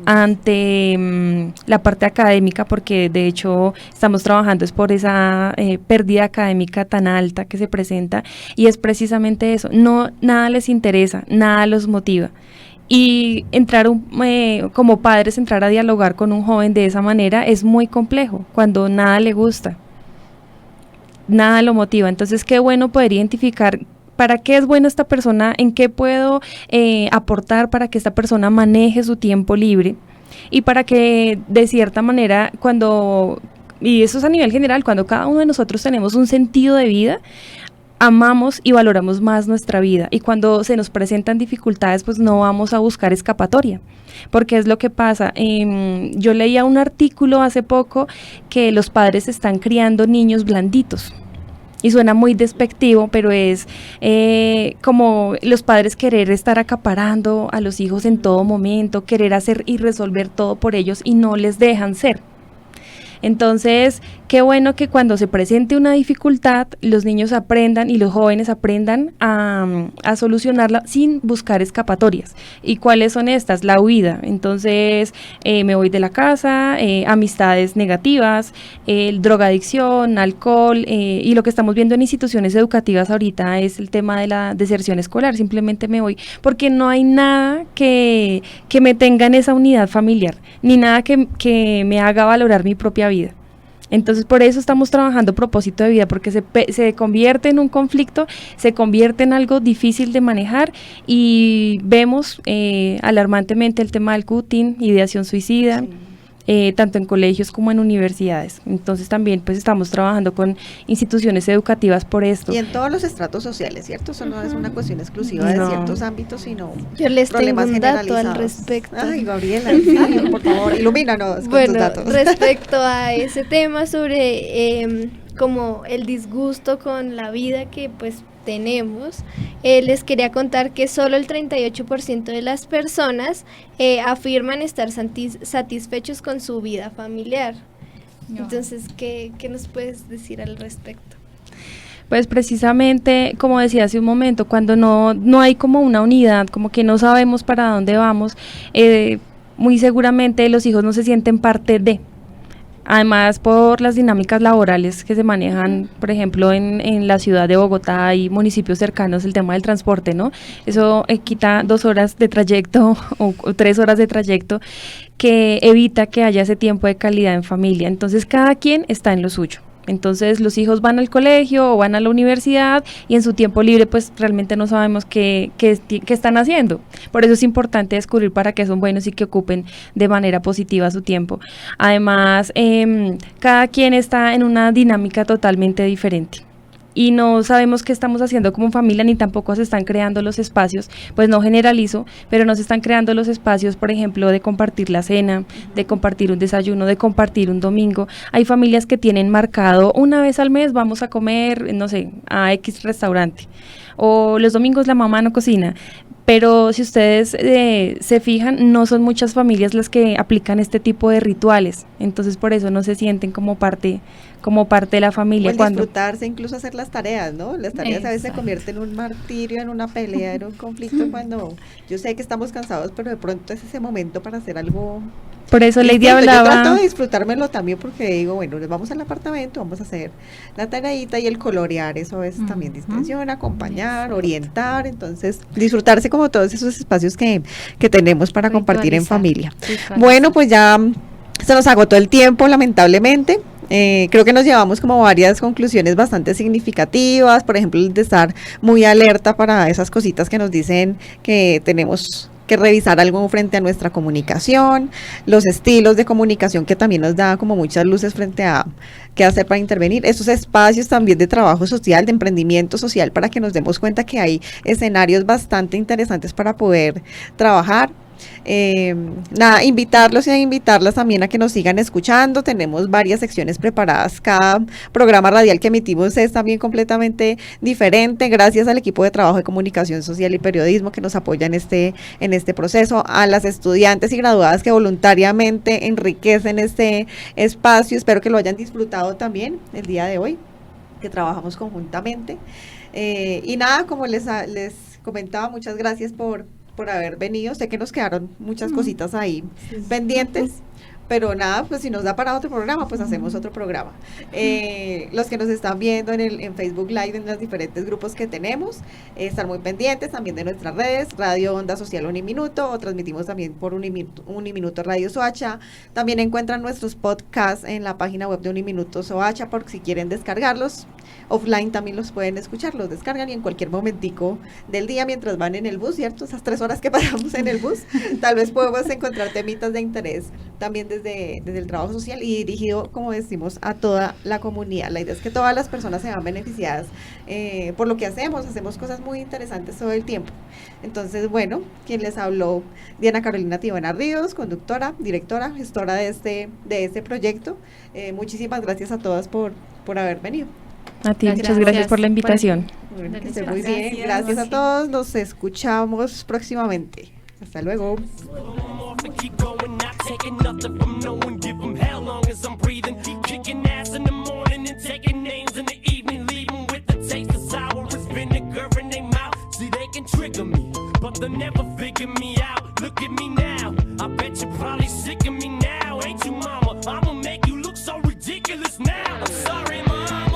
ante la parte académica, porque de hecho estamos trabajando es por esa pérdida académica tan alta que se presenta, y es precisamente eso, nada les interesa, nada los motiva. Y como padres, entrar a dialogar con un joven de esa manera es muy complejo, cuando nada le gusta, nada lo motiva. Entonces, qué bueno poder identificar para qué es bueno esta persona, en qué puedo aportar para que esta persona maneje su tiempo libre, y para que de cierta manera, y eso es a nivel general, cuando cada uno de nosotros tenemos un sentido de vida, amamos y valoramos más nuestra vida, y cuando se nos presentan dificultades, pues no vamos a buscar escapatoria, porque es lo que pasa. Yo leía un artículo hace poco que los padres están criando niños blanditos, y suena muy despectivo, pero es como los padres querer estar acaparando a los hijos en todo momento, querer hacer y resolver todo por ellos, y no les dejan ser. Entonces, qué bueno que cuando se presente una dificultad, los niños aprendan y los jóvenes aprendan a solucionarla sin buscar escapatorias. ¿Y cuáles son estas? La huida. Entonces, me voy de la casa, amistades negativas, drogadicción, alcohol, y lo que estamos viendo en instituciones educativas ahorita es el tema de la deserción escolar. Simplemente me voy porque no hay nada que me tenga en esa unidad familiar, ni nada que me haga valorar mi propia vida. Entonces, por eso estamos trabajando propósito de vida, porque se convierte en un conflicto, se convierte en algo difícil de manejar, y vemos alarmantemente el tema del cutting, ideación suicida, tanto en colegios como en universidades. Entonces también pues estamos trabajando con instituciones educativas por esto. Y en todos los estratos sociales, ¿cierto? Eso no es una cuestión exclusiva de ciertos ámbitos, sino yo les problemas tengo un dato generalizados. al respecto. Ay, Gabriela, sí, por favor, ilumínanos con tus datos. Respecto a ese tema sobre como el disgusto con la vida que pues tenemos, les quería contar que solo el 38% de las personas afirman estar satisfechos con su vida familiar. No. Entonces, ¿qué nos puedes decir al respecto? Pues precisamente, como decía hace un momento, cuando no hay como una unidad, como que no sabemos para dónde vamos, muy seguramente los hijos no se sienten parte de. Además, por las dinámicas laborales que se manejan, por ejemplo, en la ciudad de Bogotá y municipios cercanos, el tema del transporte, ¿no? Eso quita 2 horas de trayecto o 3 horas de trayecto, que evita que haya ese tiempo de calidad en familia. Entonces, cada quien está en lo suyo. Entonces los hijos van al colegio o van a la universidad y en su tiempo libre pues realmente no sabemos qué están haciendo. Por eso es importante descubrir para qué son buenos y que ocupen de manera positiva su tiempo. Además, cada quien está en una dinámica totalmente diferente. Y no sabemos qué estamos haciendo como familia, ni tampoco se están creando los espacios, pues no generalizo, pero no se están creando los espacios, por ejemplo, de compartir la cena, de compartir un desayuno, de compartir un domingo. Hay familias que tienen marcado una vez al mes vamos a comer, no sé, a X restaurante, o los domingos la mamá no cocina. Pero si ustedes se fijan, no son muchas familias las que aplican este tipo de rituales, entonces por eso no se sienten como parte de la familia. O disfrutarse, incluso hacer las tareas, ¿no? Las tareas a veces se convierten en un martirio, en una pelea, en un conflicto, cuando yo sé que estamos cansados, pero de pronto es ese momento para hacer algo. Por eso Lady hablaba. Yo trato de disfrutármelo también, porque digo, bueno, nos vamos al apartamento, vamos a hacer la tareita y el colorear, eso es también distensión, acompañar, orientar, entonces disfrutarse como todos esos espacios que tenemos para compartir en familia. Bueno, pues ya se nos agotó el tiempo, lamentablemente. Creo que nos llevamos como varias conclusiones bastante significativas, por ejemplo, el de estar muy alerta para esas cositas que nos dicen que tenemos que revisar algo frente a nuestra comunicación, los estilos de comunicación que también nos da como muchas luces frente a qué hacer para intervenir, esos espacios también de trabajo social, de emprendimiento social, para que nos demos cuenta que hay escenarios bastante interesantes para poder trabajar. Invitarlos y a invitarlas también a que nos sigan escuchando. Tenemos varias secciones preparadas. Cada programa radial que emitimos es también completamente diferente, gracias al equipo de trabajo de comunicación social y periodismo que nos apoya en este proceso, a las estudiantes y graduadas que voluntariamente enriquecen este espacio. Espero que lo hayan disfrutado también el día de hoy, que trabajamos conjuntamente. Y nada, como les comentaba, muchas gracias por haber venido. Sé que nos quedaron muchas cositas ahí pendientes, pero nada, pues si nos da para otro programa, pues hacemos otro programa. Los que nos están viendo en Facebook Live, en los diferentes grupos que tenemos, están muy pendientes también de nuestras redes, Radio Onda Social Uniminuto, o transmitimos también por Uniminuto Radio Soacha. También encuentran nuestros podcasts en la página web de Uniminuto Soacha, por si quieren descargarlos. Offline también los pueden escuchar, los descargan y en cualquier momentico del día mientras van en el bus, ¿cierto? Esas 3 horas que pasamos en el bus, tal vez podemos encontrar temitas de interés también desde el trabajo social y dirigido, como decimos, a toda la comunidad. La idea es que todas las personas se vean beneficiadas por lo que hacemos cosas muy interesantes todo el tiempo. Entonces, bueno, quien les habló, Diana Carolina Tibana Ríos, conductora, directora, gestora de este proyecto. Muchísimas gracias a todas por haber venido. A ti, muchas gracias por la invitación. Bueno, que esté muy bien. Gracias a todos. Nos escuchamos próximamente. Hasta luego. but they never figure me out. Look at me now, I bet you're probably sick of me now. Ain't you, mama? I'ma make you look so ridiculous now. I'm sorry, mom.